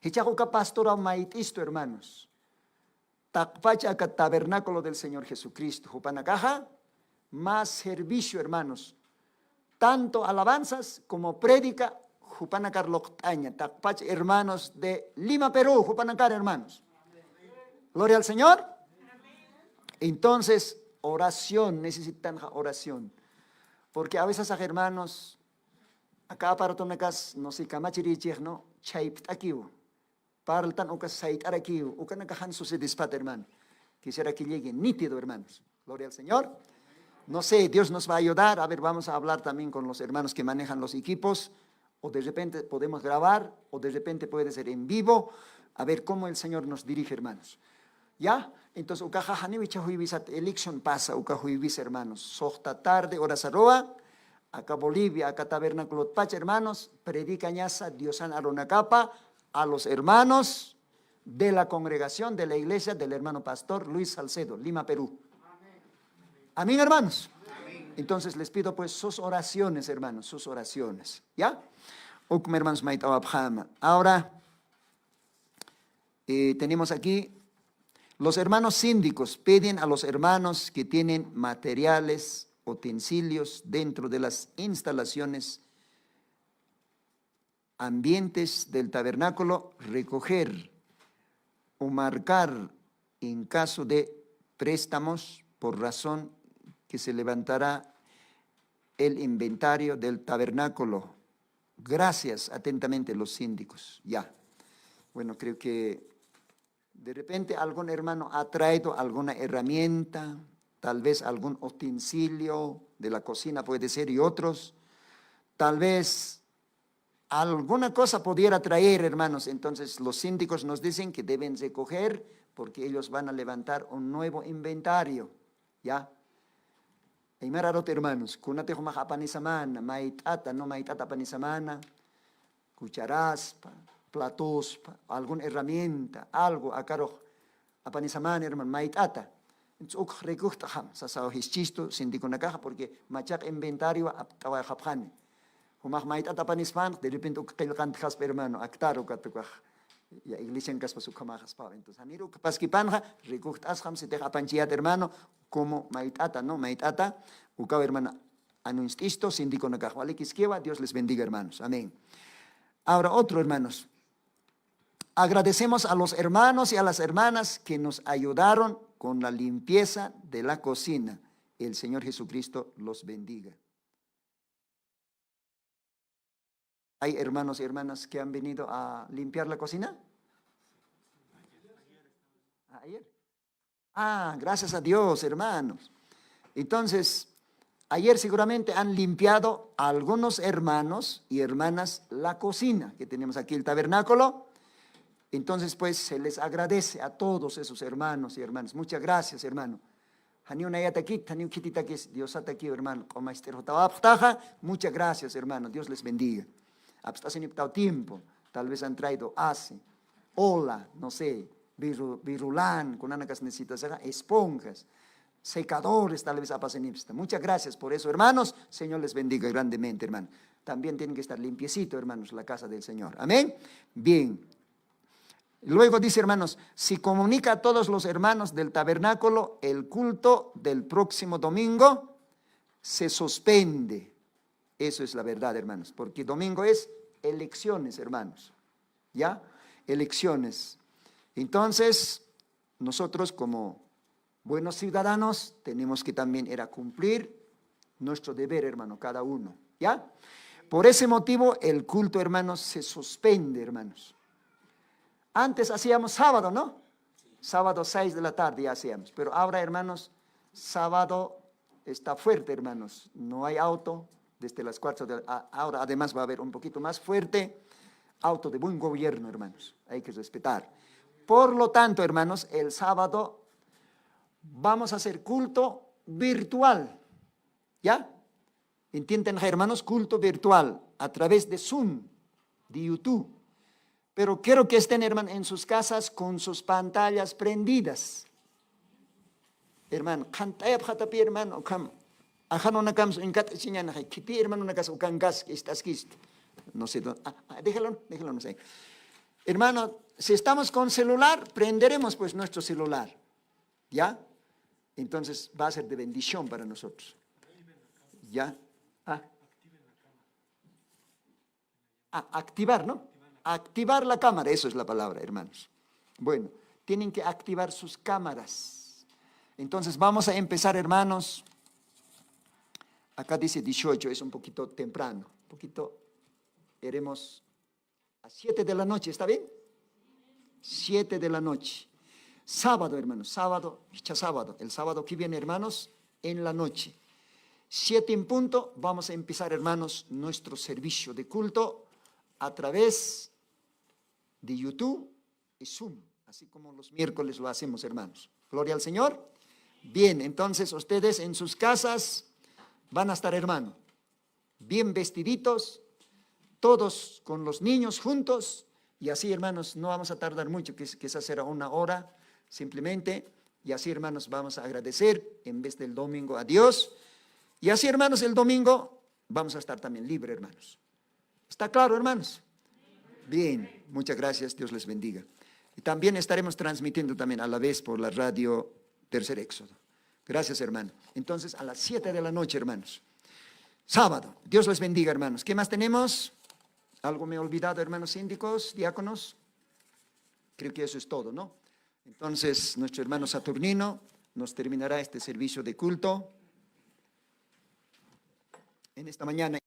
Hichaco ka pastora maitisto, hermanos. Takpacha ka tabernáculo del Señor Jesucristo, Jupanakaja, más servicio, hermanos. Tanto alabanzas como prédica, Jupanacar Loctaña, Takpach, hermanos de Lima, Perú, Jupanacar, hermanos. Gloria al Señor. Entonces, oración, necesitan oración. Porque a veces, hermanos, acá para tonakas, no sé, kamachirichir, no, chaipt aquí, para el tan ukas sait aquí, ukanakahan sucedispat, hermano. Quisiera que llegue nítido, hermanos. Gloria al Señor. No sé, Dios nos va a ayudar. A ver, vamos a hablar también con los hermanos que manejan los equipos. O de repente podemos grabar, o de repente puede ser en vivo. A ver cómo el Señor nos dirige, hermanos. ¿Ya? Entonces, ukajajanewicha huibisat elección pasa, ukahuibis, hermanos. Sojta tarde, hora saroa. Acá Bolivia, acá Tabernáculo Pacha, hermanos. Predica ñasa, Diosan Aronacapa, a los hermanos de la congregación, de la iglesia del hermano pastor Luis Salcedo, Lima, Perú. Amén, hermanos. Amén. Entonces les pido pues sus oraciones, hermanos, sus oraciones. ¿Ya? Hermanos, ahora, Tenemos aquí, los hermanos síndicos piden a los hermanos que tienen materiales, utensilios dentro de las instalaciones, ambientes del tabernáculo, recoger o marcar en caso de préstamos por razón que se levantará el inventario del tabernáculo. Gracias, atentamente los síndicos. Ya. Bueno, creo que de repente algún hermano ha traído alguna herramienta, tal vez algún utensilio de la cocina puede ser y otros. Tal vez alguna cosa pudiera traer, hermanos. Entonces los síndicos nos dicen que deben recoger porque ellos van a levantar un nuevo inventario. ¿Ya? Ay mararot, hermanos, kunate humah apanisamana, maitata, no maitata apanisamana, cucharas, platos, alguna herramienta, algo, acaro apanisamana, hermano, maitata. Entonces, uk recoge sasao hischisto, sindico na caja, porque machak inventario aptawa japjane. Humah maitata panisman, de repente uk kilkant has, hermano, actaro katukaj. Ya iglesia en casa pasukamajas pa. Entonces, haniro paskipanja, recoge asham, se deja panchiat, hermano, como maitata, ¿no? Maitata, ukao, hermano, anuncisto, sindico na caja. Vale, quisqueva, Dios les bendiga, hermanos. Amén. Ahora, otro, hermanos. Agradecemos a los hermanos y a las hermanas que nos ayudaron con la limpieza de la cocina. El Señor Jesucristo los bendiga. ¿Hay hermanos y hermanas que han venido a limpiar la cocina? ¿Ayer? Gracias a Dios, hermanos. Entonces, ayer seguramente han limpiado algunos hermanos y hermanas la cocina que tenemos aquí, el tabernáculo. Entonces, pues, se les agradece a todos esos hermanos y hermanas. Muchas gracias, hermano. Dios está aquí, hermano. Muchas gracias, hermano. Dios les bendiga. Hasta hace tiempo, tal vez han traído hola, no sé, virulán, con anakas necesitas, esponjas, secadores, tal vez apasenipsta. Muchas gracias por eso, hermanos. Señor les bendiga grandemente, hermano. También tienen que estar limpiecito, hermanos, la casa del Señor. Amén. Bien. Luego dice, hermanos, si comunica a todos los hermanos del tabernáculo, el culto del próximo domingo se suspende. Eso es la verdad, hermanos, porque domingo es elecciones, hermanos. ¿Ya? Elecciones. Entonces, nosotros como buenos ciudadanos tenemos que también cumplir nuestro deber, hermano, cada uno. ¿Ya? Por ese motivo, el culto, hermanos, se suspende, hermanos. Antes hacíamos sábado, ¿no? Sábado 6 de la tarde ya hacíamos. Pero ahora, hermanos, sábado está fuerte, hermanos. No hay auto desde las 4 de la... Ahora además va a haber un poquito más fuerte. Auto de buen gobierno, hermanos. Hay que respetar. Por lo tanto, hermanos, el sábado vamos a hacer culto virtual. ¿Ya? ¿Entienden, hermanos? Culto virtual a través de Zoom, de YouTube. Pero quiero que estén, hermanos, en sus casas con sus pantallas prendidas. Hermano, hermano, no sé, déjalo, no sé. Hermano, si estamos con celular, prenderemos pues nuestro celular. ¿Ya? Entonces va a ser de bendición para nosotros. ¿Ya? Activar, ¿no? Activar la cámara, eso es la palabra, hermanos. Bueno, tienen que activar sus cámaras. Entonces vamos a empezar, hermanos. Acá dice 18, es un poquito temprano. Un poquito, iremos a 7 de la noche, ¿está bien? 7 de la noche. Sábado, hermanos, sábado. El sábado que viene, hermanos, en la noche. 7 en punto, vamos a empezar, hermanos, nuestro servicio de culto a través de YouTube y Zoom, así como los miércoles lo hacemos, hermanos. Gloria al Señor. Bien, entonces ustedes en sus casas van a estar, hermano, bien vestiditos, todos con los niños juntos, y así, hermanos, no vamos a tardar mucho, quizás será 1 hora, simplemente, y así, hermanos, vamos a agradecer en vez del domingo a Dios, y así, hermanos, el domingo vamos a estar también libres, hermanos. ¿Está claro, hermanos? Bien, muchas gracias, Dios les bendiga. Y también estaremos transmitiendo también a la vez por la radio Tercer Éxodo. Gracias, hermano. Entonces, a las 7 de la noche, hermanos. Sábado. Dios les bendiga, hermanos. ¿Qué más tenemos? ¿Algo me he olvidado, hermanos síndicos, diáconos? Creo que eso es todo, ¿no? Entonces, nuestro hermano Saturnino nos terminará este servicio de culto en esta mañana.